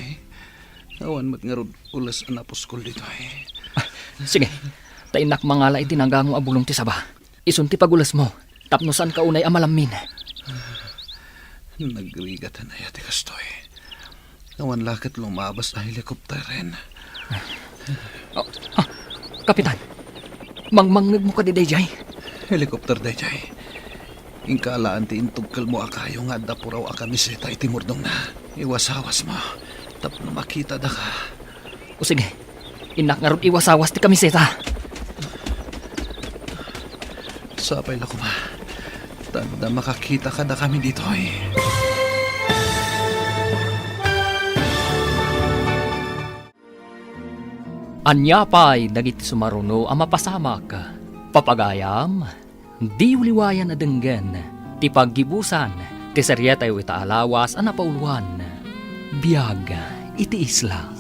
Awan mat nga rod ulas anaposkol dito Sige, tainak mangala iti nanggango abulong ti saba. Isun ti pagulas mo. Tapno saan ka unay amalamin. Nagrigatan na yati kastoy. Awan lakit lumabas na helikopter rin. Kapitan, mangmangag mo ka di dayjay. Helikopter dayjay. Ingkaalaan ti intugkal mo akayo nga dapuraw akamiseta iti murdong na. Iwasawas mo. Tapno makita da ka. O sige, inak nga ron iwasawas ti kamiseta. Sapay na kuma. Tanda makakita ka na kami dito Anyapay dagiti sumaruno ang mapasamak. Papagayam, di uliwayan na denggen. Ti paggibusan, ti seryetay itaalawas ang napauluan. Biyag, iti isla.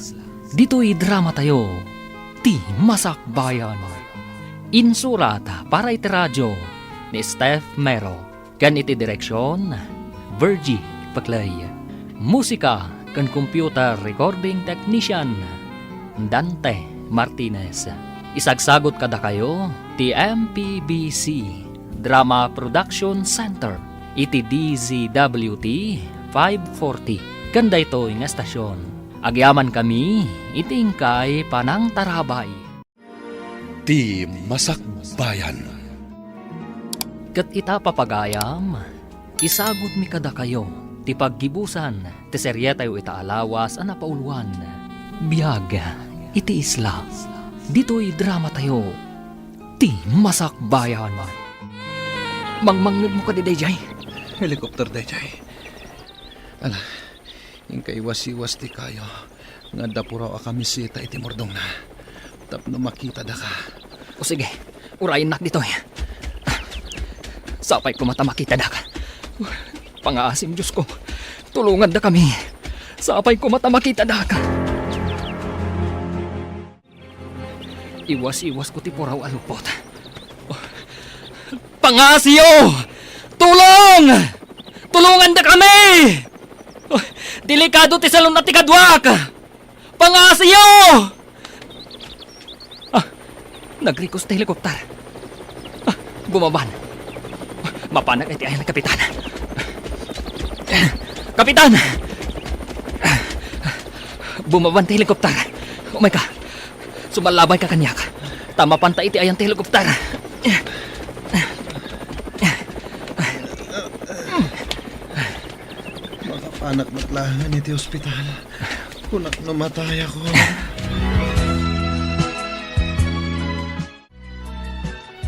Dito'y drama tayo. Ti Masakbayan. Insurat para iti radyo ni Steph Mero. Kan iti direksyon, Virgie Paclay. Musika kan computer recording technician, Dante Martinez. Isagsagot kada kayo, ti MPBC Drama Production Center. Iti DZWT 540. Ganda ito yung estasyon. Agyaman kami, itingkay panang tarabay. Ti Masakbayan. Kat ita papagayam, isagot mi kada kayo, ti paggibusan, ti seryetay itaalawas ang napauluan. Biyag, iti isla, dito'y drama tayo, ti Masakbayan. Mangmangnag mo ka di dayjay. Helikopter dayjay. Ala, yung kaiwas-iwas ti kayo. Nga dapuraw akamisita iti mordong na. Tapno makita da ka. O sige, urayin nak dito. Sapay ko mata makita da ka. Pangaasim Diyos ko, tulungan da kami. Sapay ko mata makita da ka. Iwas-iwas ko ti puraw alupot. Pangasiyo! Tulong! Tulungan da kami! Delikado ti salon at ti kadwak! Pangasiyo! Nag-request ti helikopter. Bumaban. Mapanag iti ayan ng kapitan. Kapitan! Bumaban ti helikopter. Oh my God. Sumalabay ka kanyak. Tama panta iti ayan ti helikopter. Makapanak matlangan iti ospital. Kunak namatay ako.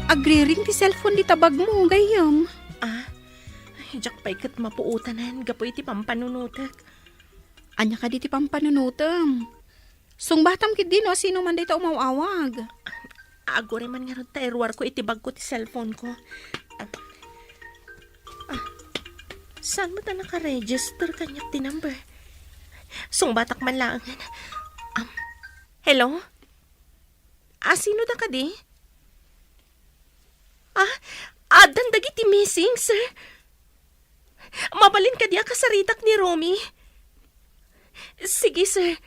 Agri-ring ti cellphone di tabag mo, gayam. Jak pa ikat mapuutanan, gapo iti pampanunutak. Anya ka di ti pampanunutam. Sungbatam kid din, sino man dito umawawag. Agore man nga ron tairwar ko itibag ko ti cellphone ko. Saan mo ta naka-register kanyak ti number? Sungbatak man lang. Hello? Sino da ka di? Adan dagiti missing, sir. Mabalin ka diya kasaritak ni Romy. Sige, sir.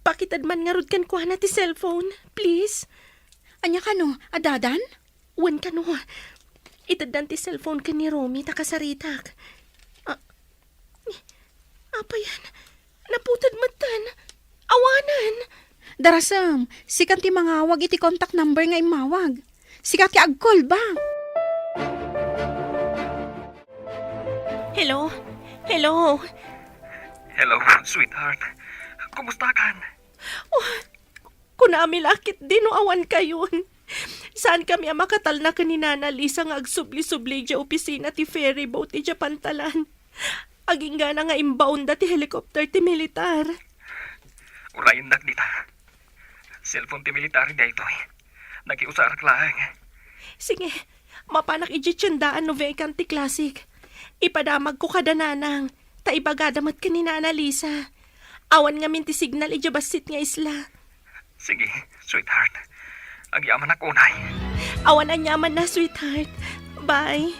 Pakitad man nga rod kan kuha na ti cellphone, please. Anya ka no, adadan? Wan ka no. Itadan ti cellphone ka ni Romy, takasaritak. Apa yan? Naputad matan. Awanan. Darasam, sikat ti mangawag iti contact number nga imawag. Sikat ti agkol ba? Hello? Hello? Hello, sweetheart. Kumusta kan? Kunami lakit din o awan kayon. Saan kami ang makatal na kaninana Lisa nga agsubli-subli dya opisina ti ferry boat ti Pantalan. Aging gana nga imbaon da ti helicopter ti militar. Urayin nak dita. Cellphone ti military da ito. Nakiusarak lang. Sige, mapanak ijitsundaan no vacant ti classic. Ipadamag ko kada nanang. Ta ibagadamat kaninana Lisa. Awan nga min ti signal ijabasit nga isla. Sige, sweetheart. Agyaman ako unay. Awan ang yaman na, sweetheart. Bye.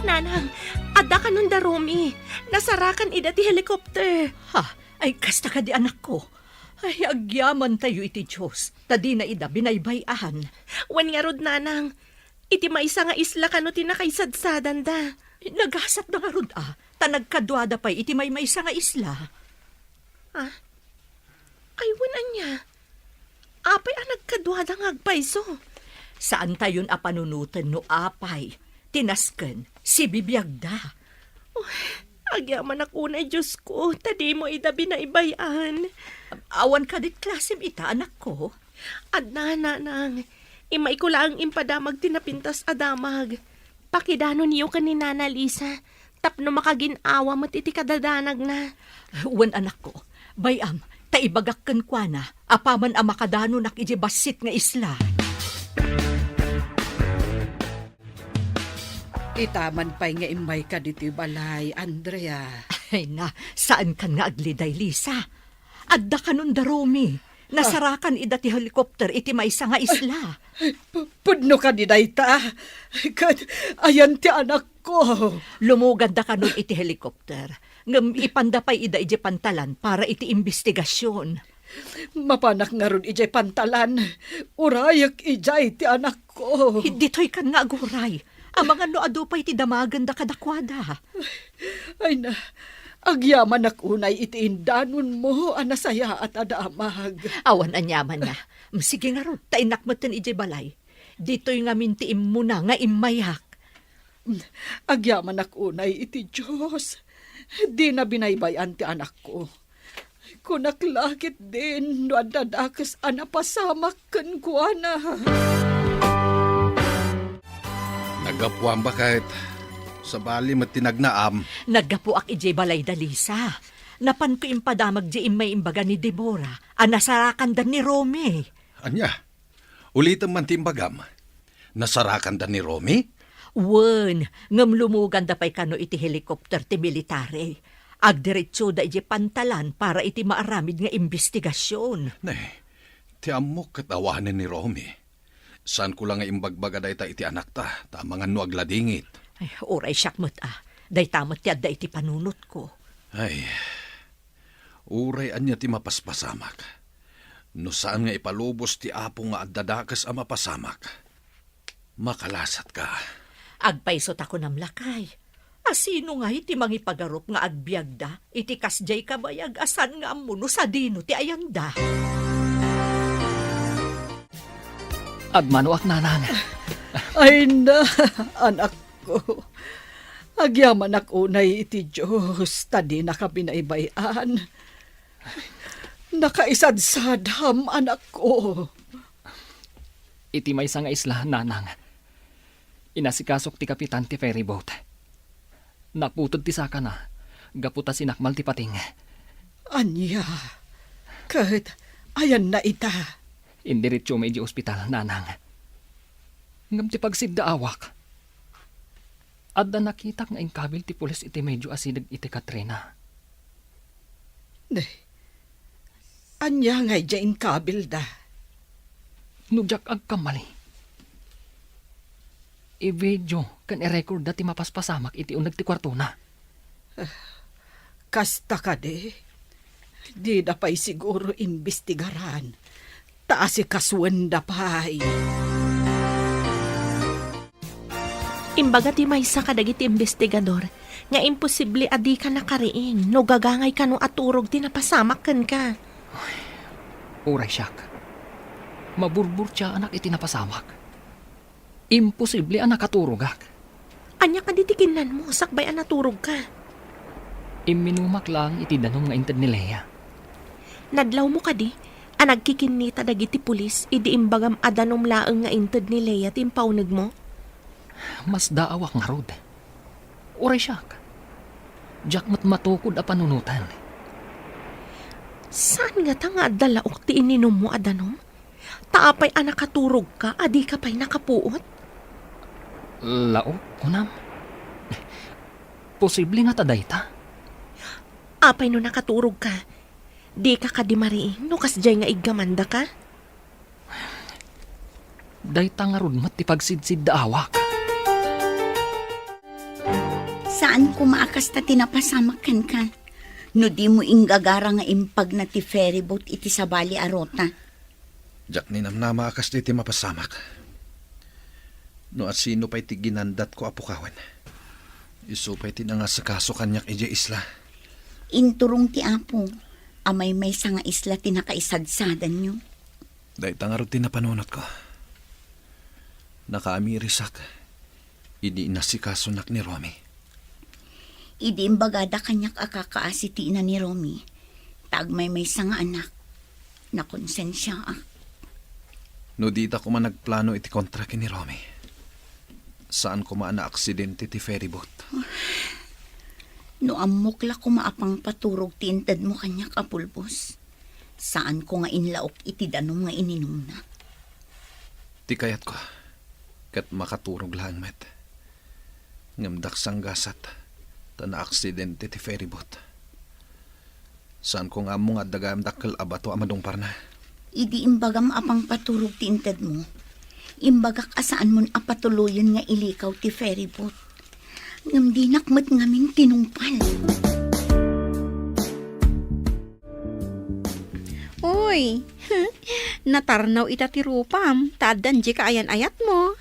Nanang, adda ka nun da, Romy. Nasarakan ida ti helicopter. Ay, kasta ka di anak ko. Ay, agyaman tayo iti Diyos. Tadi na ida binaybayahan. Wan nga rod, nanang. Iti maisa nga isla kano ti nakaisadsadan da. Nagasat na nga rod Tanagkadwada pa'y iti may isa nga isla. Ay, wanan niya. Apay ang nagkadwada nga agpaiso. Saan tayon panunutan no apay? Tinasken, si bibiyagda. Agyaman ako na, Diyos ko. Tadi mo ida binaybayan. Awan ka dit klasim ita, anak ko. Adna, nanang. Imay ko lang impadamag tinapintas adamag. Pakidano niyo kaninana Lisa. Tapno makaginawa mo't iti kadadanag na. Wan anak ko, bayam, taibagak kan kwa na, apaman ang makadano nakijibasit nga isla. Itaman pa'y nga imay ka dito balay, Andrea. Ay na, saan kan nga agliday, Lisa? Adda ka nun da, Romy. Nasarakan ida ti helikopter iti maysa nga isla. Pudno ka di dayta. Ayan ti anak ko. Lumugad da ka nun iti helikopter. Ngam ipandapay ida iti Pantalan para iti investigasyon. Mapanak nga ron iti Pantalan. Urayak ijay ti anak ko. Dito'y kan nga aguray. Ang mga noado pa iti damagan da kadakwada. Ay na, agyaman akunay iti indanon mo, anasaya at adamag. Awan anyaman na. Sige nga ron, tainak mo tin iti balay. Dito'y nga mintiim mo na nga imayak. Agyaman akunay iti Diyos. Di na binaybayan ti anak ko. Kunaklakit din, no adadakas anapasamak kan kuana. Nagapuan ba kahit sa bali matinagnaam? Naggapo ak iti balay da, Lisa. Napan ko impadamag di may imbaga ni Deborah, nasarakan dan ni Romy. Anya, ulitan man timbagam. Nasarakan da ni Romy? Wen, ngam lumugan da pa'y kano iti helikopter ti military. Agdiretso da iti pantalan para iti maaramid nga investigasyon. Nay, ti amok katawanan ni Romy. Saan ko lang nga imbagbaga da iti anak ta, tamangan no agladingit. Ay, oray siyak mo't day tamot yad da iti panunot ko. Ay, uray anya ti mapaspasamak. No saan nga ipalubos ti apo nga addadakas a mapasamak. Makalasat ka. Agpaisot ako namlakay. Asino nga iti mangipagarup nga agbyag da, iti kasjay kabayag asan nga amuno sa dino ti ayanda. Agmanuak nanang. Ay na, anak ko. Agyaman ako unay iti Diyos, tadi nakabinaybayan. Nakaisadsadham, anak ko. Iti may nga isla, nanang. Inasikasok ti kapitan ti ferry boat. Naputod ti saka na. Gaputa sinakmal ti pating. Anya, kahit ayan na ita. Indiretso may di ospital, nanang. Ngam ti pagsidda awak. Adda nakita nga ingkabil ti pulis iti medyo asinag iti Katrina. Anya nga dyan kabil da. Nujak agkamali. I-video kan i-record dati mapaspasamak iti unag ti kwarto na. Kasta ka de. Di da pa'y siguro imbestigaran. Taasi kaswan da pa'y. Imbaga ti maysa ka dagiti investigador, nga imposible adi ka nakariing, no gagangay ka no aturog ti napasamak kan ka. Uray siyak. Maburbur siya anak iti napasamak. Imposible ang nakaturugak. Anya ka ditikinan mo, sakbay ang naturog ka. Iminumak lang iti danom nga inted ni Lea. Nadlaw mo ka di, nagkikinita dagiti pulis, idi imbagam adanom laeng nga inted ni Lea timpaunag mo. Mas daawak nga rod. Uray siyak. Diyak mat matukod a panunutan. Saan nga ta nga dalaok ti ininom mo adanom? Taapay ang nakaturog ka, adi ka pa'y nakapuot? Lao, kunam. Posible nga taday ta. Apay no nakaturog ka, di ka kadimariing, no kasjay nga igamanda ka? Day ta nga rod mat ti pagsidsid da awak. Saan ko maakas ta tinapasamakan ka? No di mo inggagara nga impag na ti ferry boat iti sabali arota. Jak ni namnama akas di ti mapasamak. No at sino pa'y ti ginandat ko apukawan. Isu pa'y ti nga sa kaso kanyak ije isla. Inturong ti apo, amay may sa nga isla tinakaisadsadan nyo. Dahil tangarod ti napanunot ko. Nakaamirisak. Idi nasikaso nak ni Romy. Idi imbagada kanyak akakaasi ti ina ni Romy. Tagmay may sa nga anak. Nakonsensya No dita ko man nagplano iti kontraki ni Romy. Saan ko man na aksidente ti ferry boat? No amukla ko maapang paturog ti inted mo kanyak apulbos. Saan ko nga inlaok iti danom nga ininom na? Ti kayat ko. Kat makaturog lang met. Ngamdak sang gasat. Ta na aksidente ti ferry boat. Saan ko nga mo nga dagam dakkel abato amadong parna? Idi imbagam apang paturog ti inted mo. Imbagak asaan mon apatuloyon nga ilikaw ti ferry boat. Ngam di nakmat ngamin tinumpal. Uy, natarnaw ita ti rupam, taadan di ka ayan-ayat mo.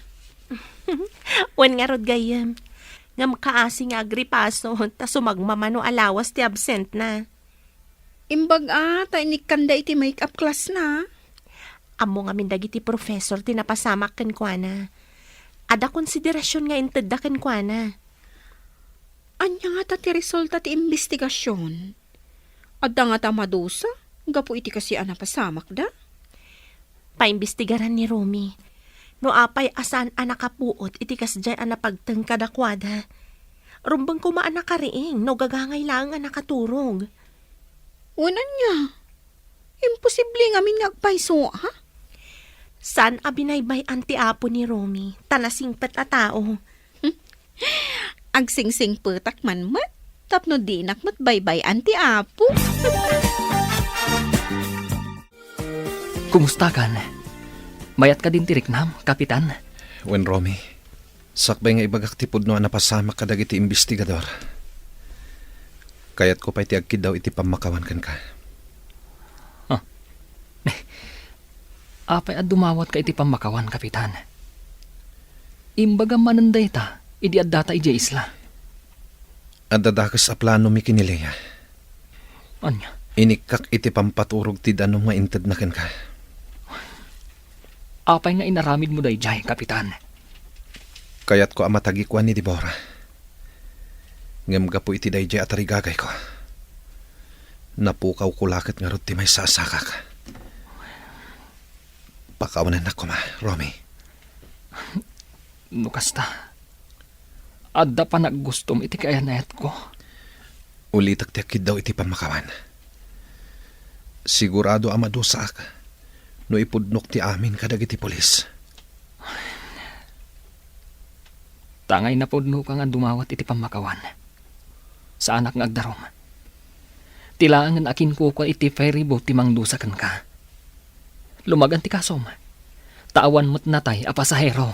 Wan nga rod gayam, ngam kaasi nga agripaso, ta sumagmamano alawas ti absent na. Imbag ta inikanda iti make-up class na. Amo nga mindagi ti professor tinapasamak ken kuana. Ada konsiderasyon nga inted da ken kuana. Anya nga ta ti resulta ti investigasyon. Adda nga ta madusa, gapo iti kasi pasamak da. Paimbestigaran ni Romy. No apay asan anakapuot iti kasjay anapagteng kadakwada. Rumbang kumaan nakariing, no gagangay lang nga nakaturog. Unan niya. Imposible nga min ngagpayso, ha? San abinaybay anti apo ni Romy, tanasingpet a tao. Agsingsing petak man mat. Tapno dinak mat baybay anti apo. Kumusta kan? Mayat ka din tiriknam, kapitan. Wen Romy, sakbay nga ibagak tipod no napasama ka dagiti investigador. Kayat ko pa iti agkid daw iti pamakawan kan ka. Apay at dumawat ka iti pamakawan, kapitan. Imbaga mananday ta, idi at data ije isla. At dadakas a plano mi kinilaya. Anya? Inikak iti pampaturog ti danong maintad na kan ka. Apay nga inaramid mo day jay, kapitan. Kayat ko amatagikwan ni Deborah. Ngam gapo iti day jay at arigagay ko. Napukaw kulakit nga rot ti may sasakak. Pakawanan na ko ma, Romy. Nukasta. Adda pa naggustom iti kayanayat ko. Ulitak ti akid daw iti pamakawan. Sigurado amadusak no ipudnok ti amin kadag iti polis. Tangay na podno ka nga dumawat iti pamakawan. Sa anak nga agdarom. Tilaangan akin ko iti ferry boat ti mangdusakan ka. Lumagan ti kasom. Tawan mo't natay a pasahero.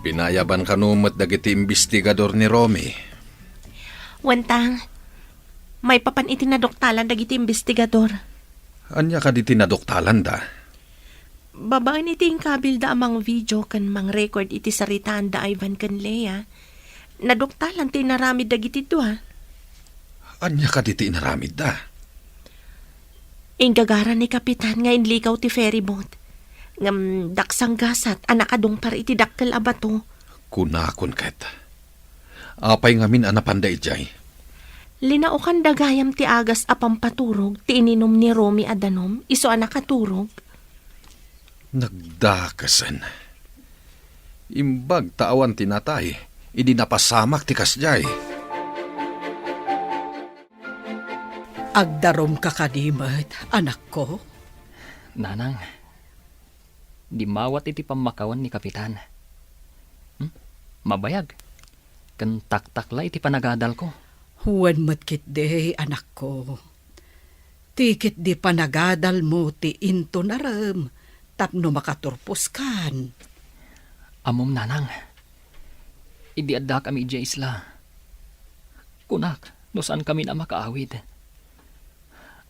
Pinayaban ka numot dagiti investigador ni Romy. Wantang, may papan iti nadoktalan dagiti investigador. Anya ka di tinadoktalan da? Babaan iti kabil da amang video kan mang record iti saritaan da Ivan kan Lea. Nadoktalan ti naramid dagiti dua. Anya ka di tinaramid da? Ingagara ni Kapitan nga inlikaw ti ferry boat. Ngam daksang gasat anak adong par iti dakkel abato. Kunakon ket. Apay ngamin anapanday jay. Linaukan dagayam ti agas apang paturog ti ininom ni Romy adanom iso anak katurog. Nagdakasan. Imbag taawan tinatay. Idi napasamak ti kasjay. Agdarom ka kadimat, anak ko. Nanang, di mawat iti pamakawan ni kapitan. Mabayag. Kan taktakla iti panagadal ko. Huwan matkit de, anak ko. Tikit di panagadal mo ti into naram, tapno makaturpos kan. Amom nanang, idi adda kami ija isla. Kunak, no saan kami na makaawid.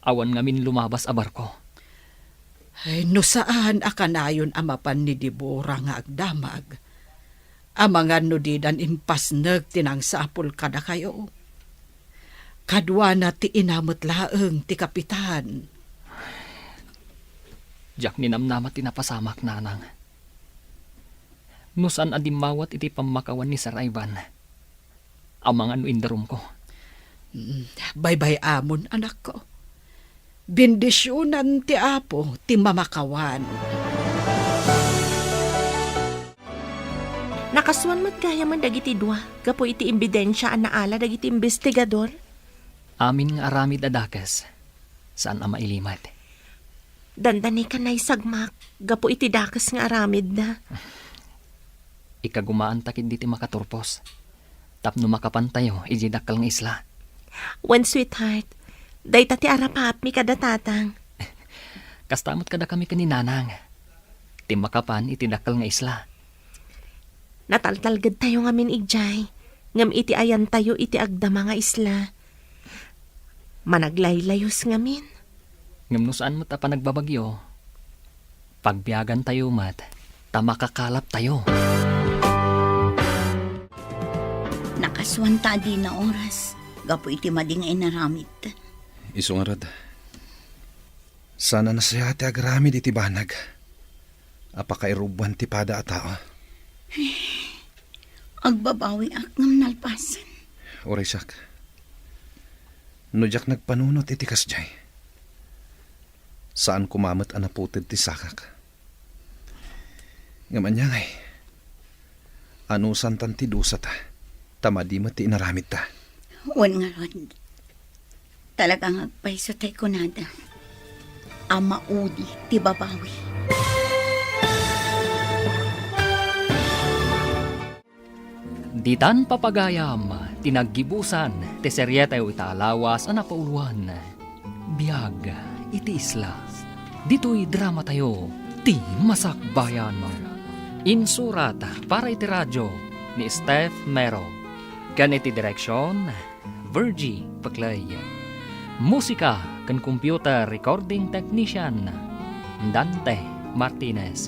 Awan ngamin lumabas a barko. Ay, no saan akanayon amapan ni Deborah nga agdamag. Amangan no didan impasnag tinang sapul kada kayo. Kadwa na ti inamot laeng ti kapitan. Jak ninamnamat tinapasamak nanang. No saan adimawat iti pamakawan ni Sir Ivan. Amangan no indarum ko. Bye-bye amon, anak ko. Bendisyonan ti apo ti mamakawan. Nakaswan mat kaya man dagiti dua. Gapo iti imbidensya an naala dagiti investigador. Amin nga aramid adakas. Saan ama ilimat? Dandani ka na'y sagmak. Gapo iti dakas nga aramid na. Ikagumaan takid diti makaturpos. Tapno makapantayo, ijidakal nga isla. When sweetheart, day tati arapap mi kada tatang. Kastamot kada kami kaninanang. Ti makapan iti dakal nga isla. Nataltalgad tayo ngamin igjay. Ngam iti ayan tayo iti agdama nga isla. Managlaylayos ngamin. Ngam no saan mo ta pa nagbabagyo. Pagbiyagan tayo mat, tamakakalap tayo. Nakaswanta di na oras. Gapo iti mading ay naramit. Isungarad. Sana nasayate agramid iti banag. Apakairubuan ti pada a tao. Agbabawi ak ngam nalpasan. Oray sak. No jak nagpanunot iti kasjay. Saan kumamot anaputid ti sakak. Ngaman niya ngay. Anusan tan ti dusa ta. Tamadi mo ti inaramid ta. Wan nga ron. Talagang agpaiso tay kunada. Ama udi ti babawi. Ditan papagayam, tinaggibusan, ti serye tayo italawas, napauluan. Biyag, iti isla. Dito'y drama tayo, ti masakbayan. Insurat para iti radyo ni Steph Mero. Kan iti direksyon, Virgie Paclay. Musika kan computer recording technician, Dante Martinez.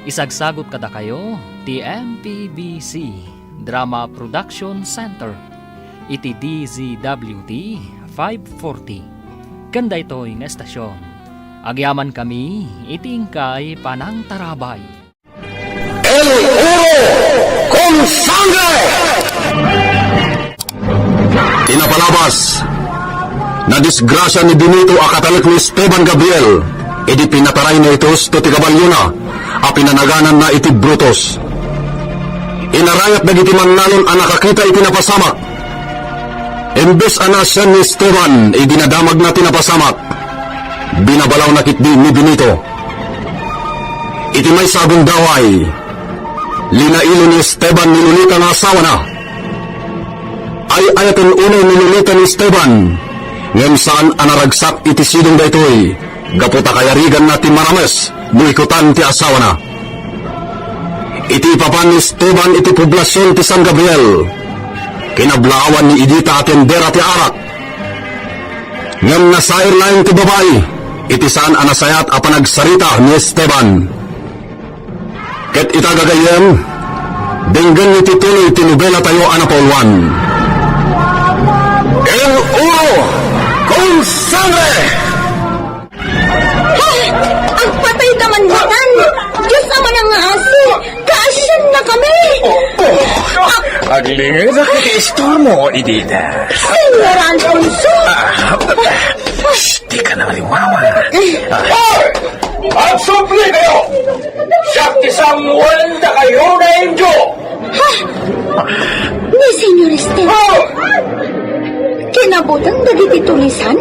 Isagsagot kada kayo, ti MPBC Drama Production Center, iti DZWT 540. Kanda ito'y nga estasyon. Agyaman kami, itingkay panang tarabay. El Oro con Sangre! Pinapalabas na disgrasya ni Benito akatalik ni Esteban Gabriel, iti pinataray na itos to tigabalyona, a pinanaganan na iti Brutos. Inarayat na iti mannalon a nakakita iti napasamak. Imbes anasyan ni Esteban, idinadamag na tinapasamak. Binabalaw na kitdi ni Benito. Iti may sabong daway, linailo ni Esteban nilulita nga asawa na. Ay ayaton unay nilulita ni Esteban, ngayon saan anaragsak iti sidong daytoy, gaputa kayarigan na ti Marames, buikutan ti asawa na. Iti papan ni Esteban iti poblasyon ti San Gabriel, kinablawan ni Idita atendera ti arak. Ngam nasair laing ti babae, iti saan anasayat a panagsarita ni Esteban. Ket itagagayem, denggan iti tuloy ti nobela tayo anapaulwan. El Oro con Sangre! Ang patay naman naman! Diyos ama ng asi! Kaasyan na kami! Aglingid na kikistor mo, Idita. Senyor Alfonso! Di ka na maliwawa. Ang supli kayo! Siyak isang wanda kayo na injo! Ni Senyor Esteban! Kinabutang dagiti tulisan?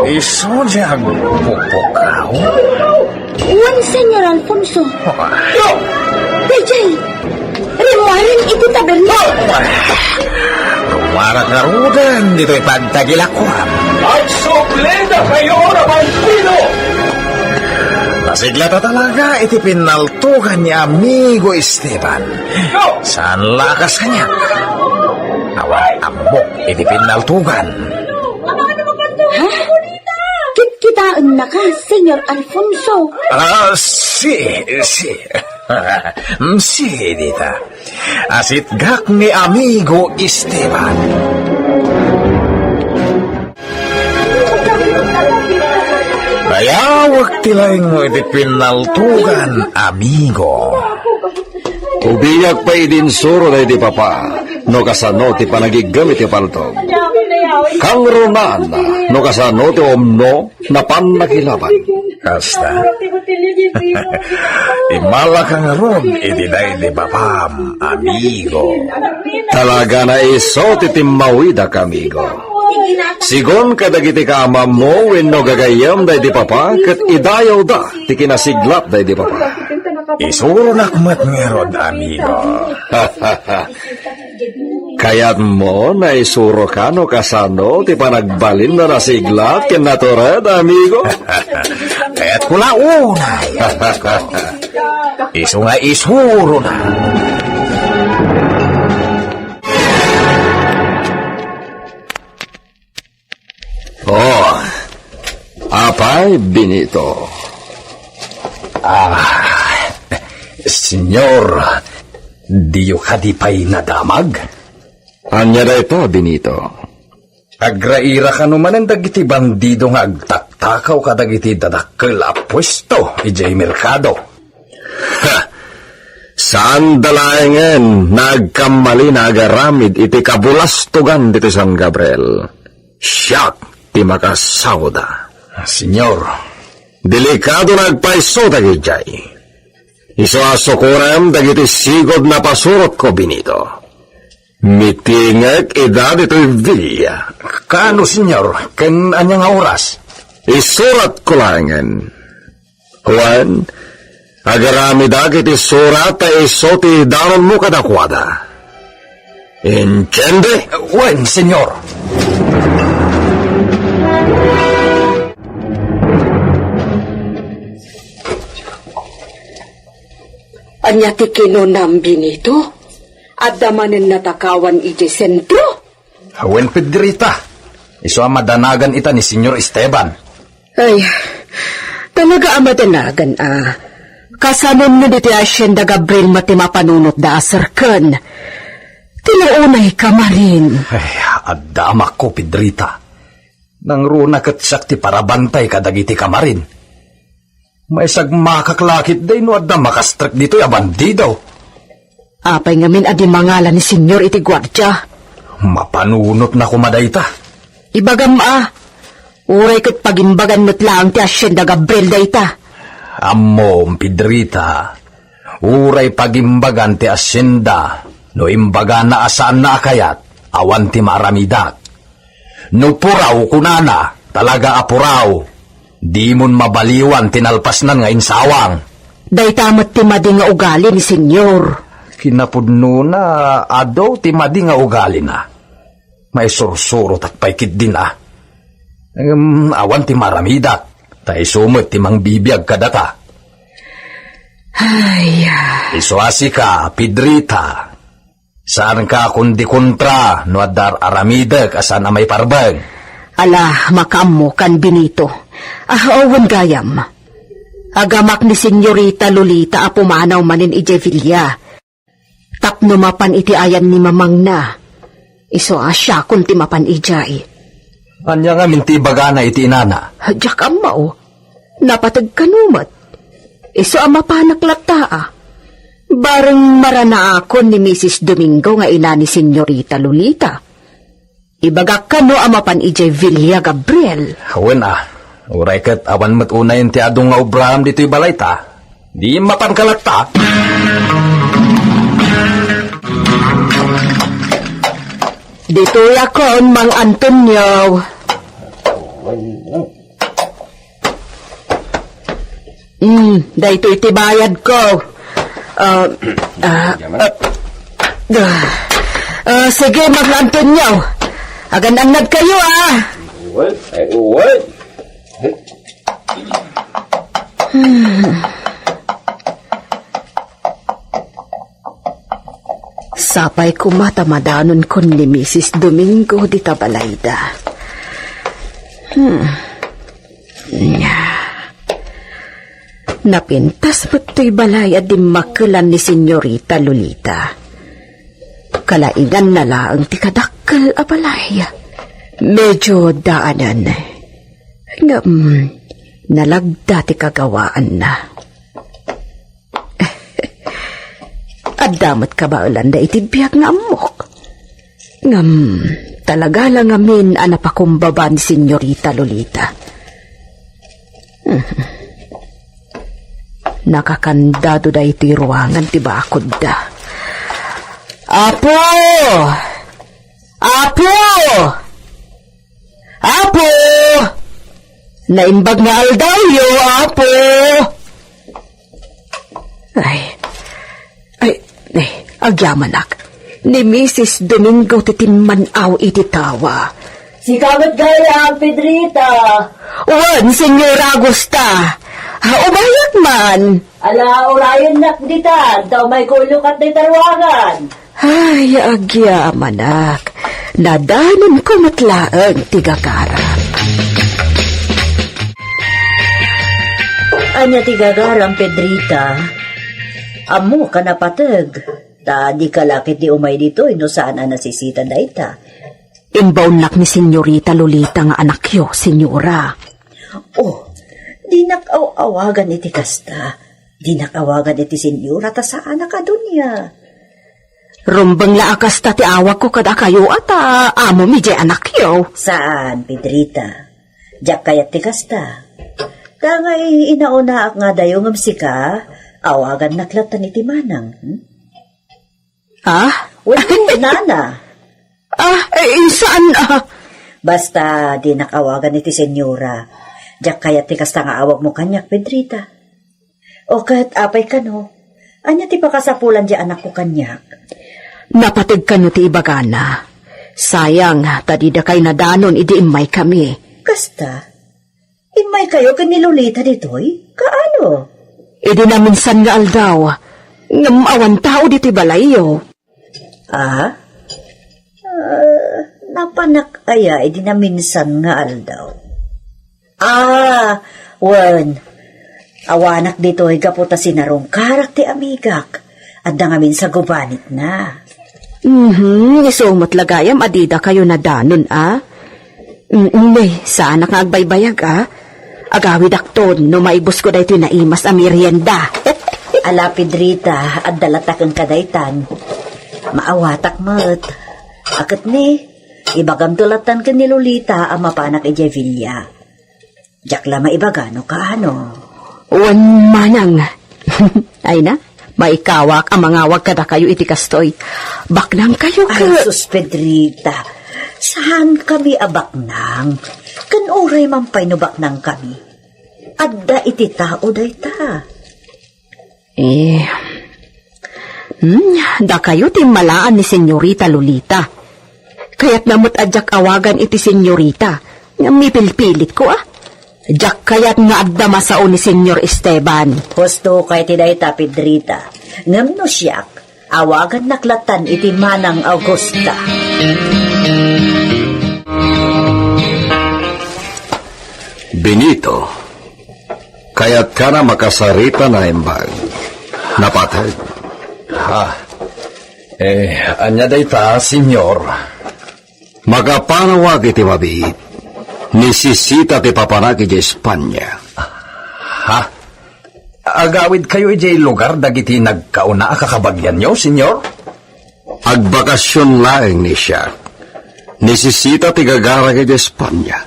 Iso diyang pupukaw. Juan Senyor Alfonso! Dejay! Rimarin iti taberna! Rumarak nga rudan, dito'y pagtagilakwam. Ang supli na kayo na bandido! Masigla ta talaga, iti pinaltukan ni amigo Esteban. Saan lakas kanya? Awan ambok, iti pinaltukan. Ha? Kitkitaan na ka, Senyor Alfonso! Si, Edita. Asitgak ni amigo Esteban. Kaya wag tilaing mo iti pinaltugan, amigo. Ubiyag pa idinsuro na iti papa, no kasano ti panagigamit ti paltog. Kang runan, no kasano ti omno, na panakilaban. Kasta. Imala kang ron, iti day di papam, amigo. Talaga na iso ti timawida kamigo. Sigon kadagiti ka amam mo, wenno gagayam day di papa, kat idayaw da, ti kinasiglat day di papa. Isuro nakmat ngerod, amigo. Kayat mo na isuro ka no kasano ti panagbalin na nasiglat ken natured, amigo. Kaya't kula unay. Iso nga isuro na. Oh, apay Benito. Senyor, diyo ka di pa'y nadamag? Anya da ito, Benito? Agraira ka naman ang dagiti bandido nga agtaktakaw ka dagiti dadakkel a pwesto, ijay merkado. Saan dalaengen nagkamali na agaramid iti kabulastugan dito San Gabriel? Siyak ti makasawda. Senyor, delikado nagpaiso dagijay. Iso asukurem dagiti sigod na pasurot ko, Benito. Mitingek edad ito'y villa. Kaano, senyor? Ken anya nga oras? Isurat ko langan. Juan, agarami dagit isurat ta isoti daron mo kadakwada. Entiende? Wen, senyor. Anya ti kinunam binito? At damanin natakawan iti sentro? Wen, Pedrita. Iso ang madanagan ita ni Senyor Esteban. Ay, talaga ang madanagan Kasanon na diti Hacienda Gabriel mati mapanunot da asarkan. Tilaunay ka marin. Ay, adama ko, Pedrita. Nang runa kat sakti para bantay kadagiti kamarin. May sagmakaklakit day no adda makastrak dito ya bandido. Apay ngamin adi mangalan ni Senyor iti gwardya. Mapanunot na kumadayta. Ibagam uray kat pagimbagan mo't lang ti Hacienda Gabriel dayta. Ammo, Pedrita. Uray pagimbagan ti Hacienda. No imbaga na asaan na akayat, awan ti maramidak. No puraw kunana, talaga apuraw. Di mon mabaliwan tinalpasnan nga insawang. Dayta mo't ti madi nga ugali ni Senyor. Kinapudno na ado ti madi nga ugali na. May sursuro takpaykit din awan ti maramidak. Tay sumot ti mangbibiyag kadata. Ay, Isuasi ka, Pedrita. Saan ka kundi kontra no adar aramidak asan na may parbag? ala makamo kan binito. Awan gayam. Agamak ni Senyorita Lolita apumanaw manin ije Villa. Tapno mapan iti ayan ni mamang na. Iso asya kung ti mapan ijay. Anya nga minti bagana iti inana. Hadyak amao. Napatag kanumat. Iso ang mapanaklat Bareng marana ako ni Mrs. Domingo nga ina ni Senyorita Lolita. Ibagak ka no ang mapan ije Villa Gabriel. Hawen uray kat awan mat unayin ti adong nga Abraham dito'y balay ta. Di mapan kalata. Dito'y ako Mang Antonio. Dahito iti bayad ko. Sige, Mang Antonio. Agan-anad kayo, Sapay kumatamadanon kon ni Mrs. Domingo di Tabalayda. Napintas mo't balay at di makulan ni Senyorita Lolita. Kalainan na lang ti kadakkel a balay. Medyo daanan. Nalagda ti kagawaan na. Adamot ka ba ulan da iti biyak nga amok? Talaga lang amin anapakumbaba ni Senyorita Lolita. Nakakandado da iti ruangan ti bakod da. Apo! Apo! Apo! Naimbag nga aldalyo, Apo! Ay, agyamanak. Ni Mrs. Domingo titinmanaw iti tawa. Si Kamat Gaya, Pedrita. Wan, Senyor Agusta. Umayak man. Ala, urayan nak dita. Daw may kulukat na tarwagan. Ay, agyamanak. Nadanon ko matlaang tigakarang. Anya tigagarang, Pedrita. Amo ka napatag. Ta di ka lakit di umay dito, ino saan nasisita da ita. Imbaunak ni Senyorita Lolita nga anak yo, Senyora. Oh, di nakawagan iti kasta. Di nakawagan iti Senyora ta saan ka dunya. Rumbang laakas ta ti awag ko kada kayo at amo mi jay anak yo. Saan, Pedrita? Diyak kayat ti kasta. Kangay inauna nga dayo ng sika, awagan naklatan iti manang. Ah? Wala nana. Saan Basta di nakawagan iti senyora. Diyak kaya ti kasta nga awag mo kanyak, Pedrita. O kat apay ka no. Anya ti pakasapulan di anak ko kanyak. Napatig ka no ti ibagana. Sayang, tadida kay nadanon, idi imay kami. Kasta? Imay kayo kan ni Lolita ditoy? Kaano? Idi na minsan nga aldaw. Ngamawan tao diti balayo. Napanak aya, idi na minsan nga aldaw. Wen. Awanak ditoy kaputa sinarong karak ti amigak. Adda nga minsan gubanit na. Isumot lagayam adida kayo nadanon, sana nga agbaybayag, Agawid akton, no maibos ko dahito naimas a merienda. Ala, Pedrita, at dalatak ang kadaytan. Maawatak mat. Akat ni, ibagam tulatan ka ni Lolita ang mapanak e Jevilla. Jakla maibagano ka ano? Wan manang. Ay na, maikawak ang mga wag kada kayo iti kastoy. Baknang kayo ka. Ay, sus, Pedrita. Saan kami abaknang? Kan oray mampay no baknang kami. Adda iti tao day ta. Da kayo timmalaan ni Senyorita Lolita. Kaya't namot adyak awagan iti Senyorita. Nga mipilpilit ko, Adyak kaya't nga adda masao ni Senyor Esteban. Husto kay tiday ta, Pedrita. Ngam no siyak, awagan naklatan iti Manang Augusta. Benito, kaya't ka na makasarita na imbag. Napatid. Anya day ta, senyor. Magapanawag iti mabit. Nisisita ti papanaki di Espanya. Agawid kayo ijay lugar dagiti nagkauna kakabagyan nyo, senyor? Agbakasyon laeng ni siya. Nisisita ti gagarag di Espanya.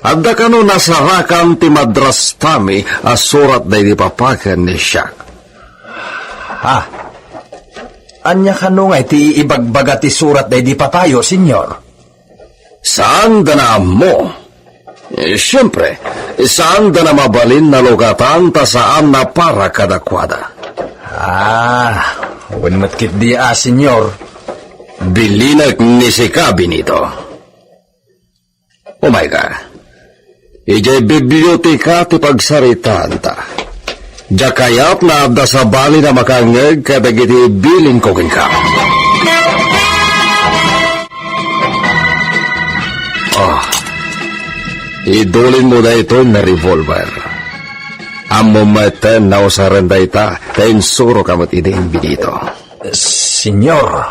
Adda kano nasarakan ti madras tami as surat day di papakan ni siya. Anya kano nga iti ibagbaga ti surat day di papayo, senyor? Saan da na mo? Siyempre, saan da na mabalin na lugatan ta saan na para kadakwada? Unmatkit di senyor. Bilinak ni si Benito. Oh my God. Ijay biblioteka ti pagsaritaan ta. Jakayat na abda sa bali na makangeg kadagiti biling ko ka. Idulin mo na ito na revolver. Amo maten na usaran da ita kain suro kamot ideng Benito. Senyor.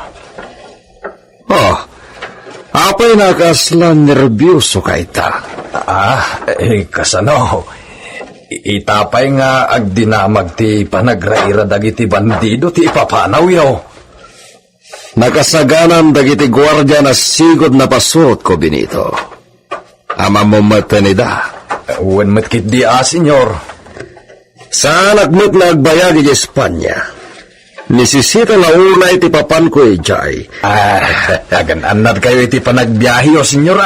Apay nakaslan nervyoso ka ita. Kasano? Itapay nga agdinamag ti panagraira dagiti bandido ti ipapanaw yaw. Nakasaganan dagiti gwardya na sigod na pasuot ko, Benito. Ama mo matanida. Uwan matkit di senyor. Saan agmut na agbayagi di Espanya? Nisisita na una iti papan ko ijay. Agan-anad kayo iti panagbiyahe o, senyor,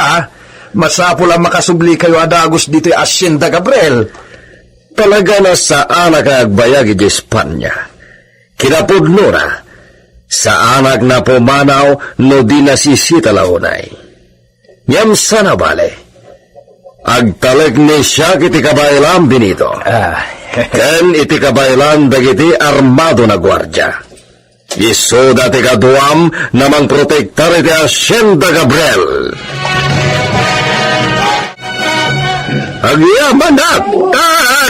Masapo lang makasubli kayo adagos dito yung Hacienda Gabriel. Talaga na saan agbayagi di Espanya. Kinapudno na. Saan na pumanaw no di nasisita launay. Ngam sana bale. Agtalag ni siya iti kabaylan, Benito. Ken iti kabaylan dagiti armado na gwardya. Iso dati kaduam namang protektar iti Hacienda Gabriel. Agyaman na,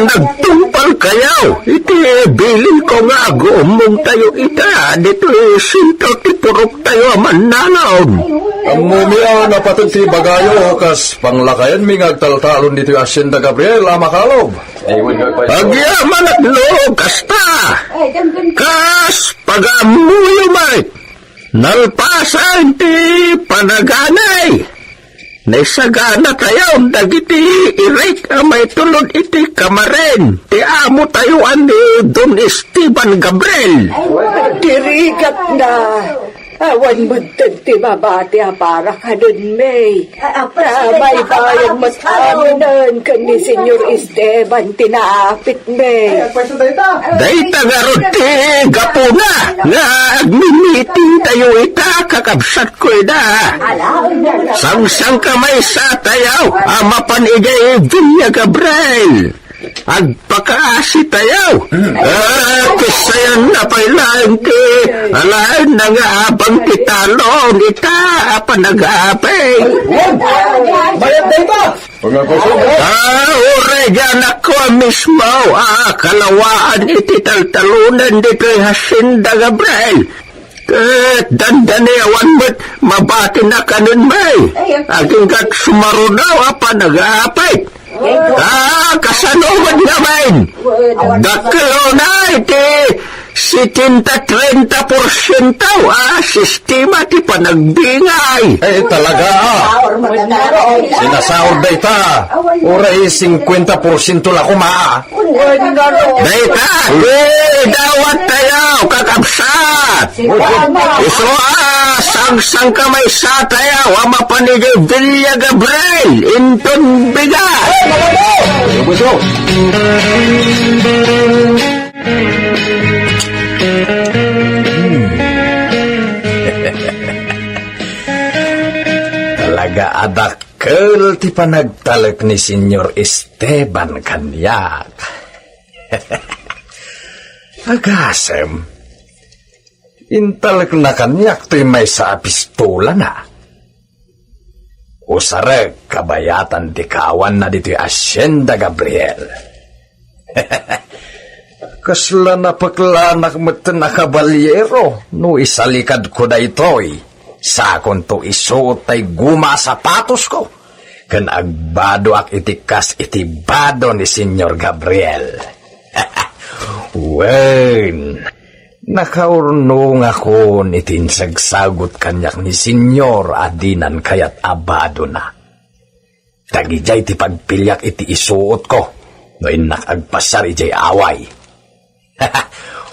nagtumpal kayaw. Iti bilin ko nga agumong tayo ita. Dito sinto ti purok tayo mananaon. Ang mumia na patid si Bagayo kas panglakayan mi ngagtaltalon dito yung Hacienda Gabriel makalob. Agyaman at loob kasta. Kas pagamuyo may. Nalpasan ti panaganay. Naisagana tayo dagiti irik may tulod iti kamaren. Ti amo tayo ani Don Esteban Gabriel. Dirigat na. Awan mo ti mabati para ka dun, May. May bayan mo't aminan ka ni Senyor Esteban tinaapit, May. Dayta nga roti, gapuna, nga agmimiting tayo ita, kakabsat ko ida. Sang-sang kamay sa tayaw, amapan igay Villa Gabriel. Agpakaasi tayaw. Kasayan na pailaan ti, alain na nga abang kitalong ita, apa nag-aapay. Bayad na ito! Uray dyan ako mismo, kalawaan iti taltalunan dito yung Hacienda Gabriel. Dandani awan mo't mabati na kanin may. Aging kat sumarunaw, apa nag-aapay. Kasanuman naman. Daklo na iti 70-30% sistema ti panagbingay. Talaga Sinasahod da ita. Uray 50% la kuma. Dayta, dawat tayo, kakabsat. Iso sang-sang kamay sa tayo, amapanigay Villa Gabriel, inton bigat. Talaga adakkel ti panagtalek ni Senyor Esteban kanyak. Agasem, intalek na kanyak ti may sa pistola na. Usarek kabayatan ti kawan na dito'y Hacienda Gabriel. Kasla na paklanak mo't nakabalyero no isalikad ko da ito'y. Sakon to isuot tay guma sapatos ko. Kan agbado ak itikas itibado ni Senyor Gabriel. Wen, nakaurnong ako nitinsagsagot kanyak ni Senyor adinan kayat abado na. Tagijay ti pagpilyak iti isuot ko. Noin nakagpasar ijay away.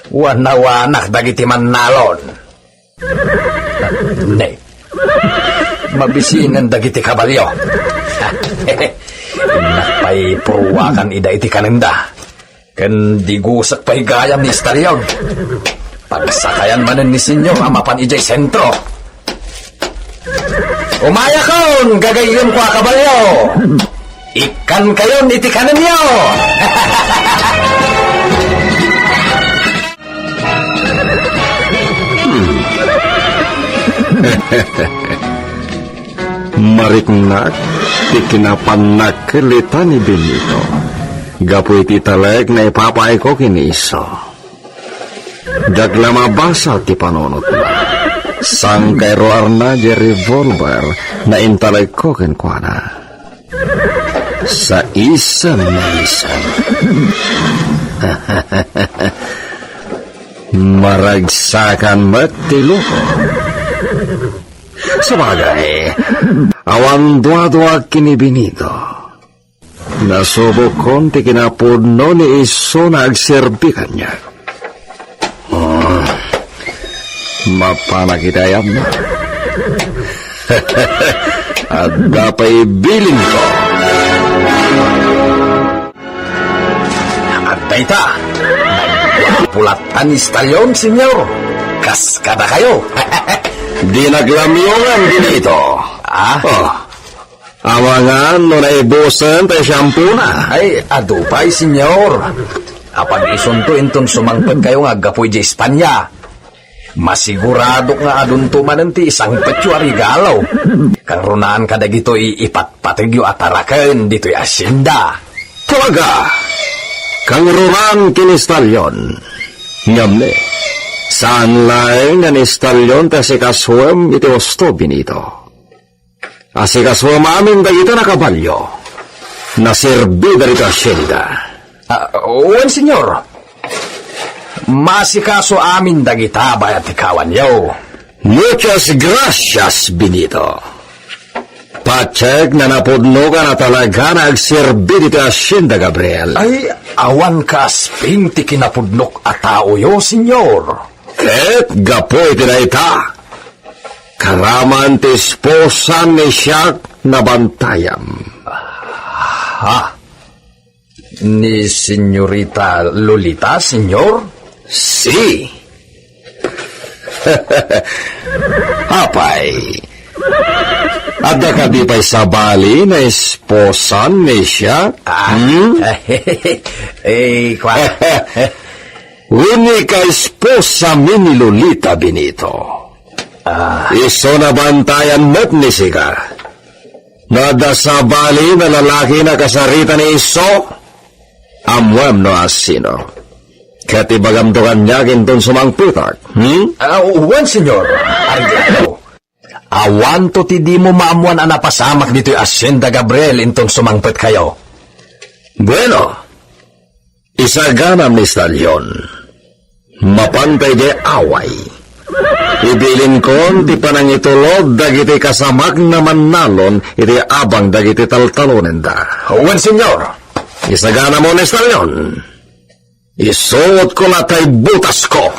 Wanawanak dagiti mannalon. Ne, mabisinan dagiti kabalyo. Nakpay puruwakan ida iti kanenda. Ken digusak pa'y gayam ni istalyon. Pagsakayan manen ni Senyor amapan ijay sentro. Umaya kon, gagayon ko kabalyo. Ikan kayon iti kanenyo. Mariknak, ikinapanak kelita ni Benito. Gapu iti taleg na ipapay ko kini iso. Dagla mabasa ti panonot na. Sang kay roarna di revolver na intaleg ko kenkwana. Sa isang na isang. Maragsakan matilo ko. Sabagay, awan dua-dua kini Benito. Nasubok konti kinapudno ni iso na agserbi kanya. Mapanakitayam na. At dapay biling ko. At dayta, nagpulatan ni Stalyon, Senyor. Kaskada kayo. Di naglamyongan Benito. Awangan no na ibusan tayo shampoo na. Ay, adupay, Senyor. Apag isunto inton sumangpag kayo nga gapoy di Espanya. Masigurado nga adunto manan ti isang petyo arigalaw. Kang runaan ka dagito'y ipatpatigyo at taraken dito'y Hacienda. Talaga, kang ruran kinistalyon. Ngamne, saan laeng nga nistalyon ta si kaswem iti osto Benito. Asikaswem amin dagito na kabalyo. Nasirbi darito Hacienda. Uwan, Senyor. Masikaso amin dagita bayat ikawan yaw. Muchas gracias, Benito. Pacheck na napudno ka na talaga na agserbi dito Hacienda, Gabriel. Ay, awan ka asping ti kinapudnok a tao yo, Senyor. Ket gapoy tinayta. Karaman ti esposa ni siya nabantayam. Ha? Ni Senyorita Lolita, senyor? Si. Apay. Ada ka di pa'y sabali na esposa ni siya? Kwa. Uni ka esposa mi ni Lolita Benito. Iso na bantayan mo't ni Sika. Nadasabali na lalaki na kasarita ni Iso. Amwam no asino. Katibagam to kanya kinton sumangpitak. Uwan, senyor. Argado. Awan to ti di mo maamuan ang napasamak dito'y Hacienda Gabriel intong sumangpit kayo. Bueno, isaganam ni Stalyon. Mapantay de away. Ibilin kon ti panang itulog dagiti kasamak na manalon iti abang dagiti taltalonen da. Uwan, senyor. Isagana mo ni Stalyon. Isuot ko na tay butas ko.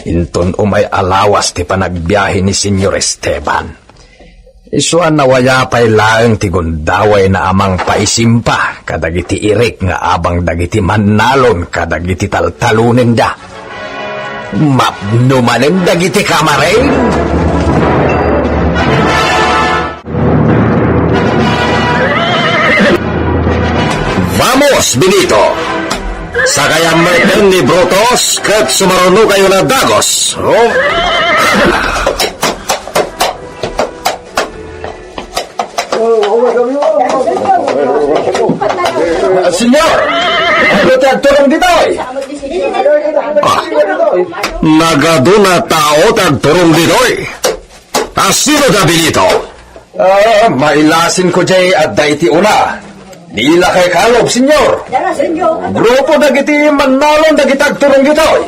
Inton umay alawas ti panagbiyahe ni Senyor Esteban. Isuan nawaya pa'y laeng ti gundaway na amang paisimpa kadagiti irik nga abang dagiti manalon kadagiti taltalunin da. Mapnumanin dagiti kamareng. Vamos, Benito! Sakayang merken ni Brutos kat sumaruno kayo na dagos. Oh. Senyor! Ano tagturong dito eh? Nagaduna tao tagturong ditoy. Asino ka, Benito? Mailasin ko jay at daiti una. Nila kay kalob, senyor. Grupo dagiti manalon dagiti agturong ditoy.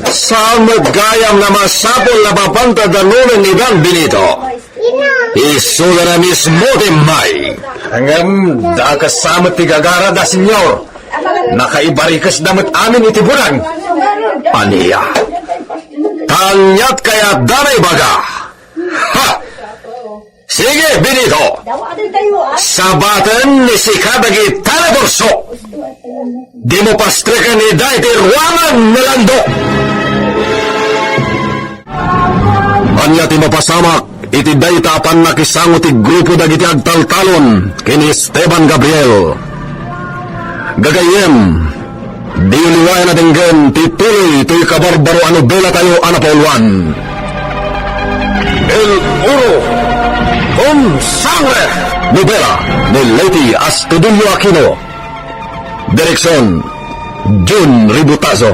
Saan magayam na masapol na papanta danunan ni Dan Benito? Isula na mismo di May. Hanggang da kasama ti gagara da, senyor. Nakaibarikas damat amin iti burang. Aniya. Tanyat kaya danay baga. Ha! Sige, Benito. Sabaten ni si Kadagi Talaborso. Di mo pastrekan ni Daiti Ruangan Nalando. Anya ti mapasamak, iti daytapan na kisango ti grupo dagiti agtaltalon kini Esteban Gabriel. Gagayem, di uliwayan na dinggen ti tuloy ti kabarbaro ano bela tayo anapauluan. El Uro con Sangre, novela ni Lady Astudillo Aquino. Direksyon, Jun Ributazo.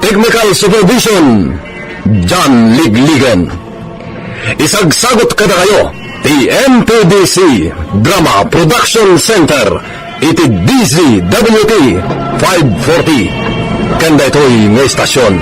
Technical Supervision, John Ligligan. Isagsagot kada kayo, TMPDC Drama Production Center, iti DZWT 540. Kanda ito'y nga estasyon.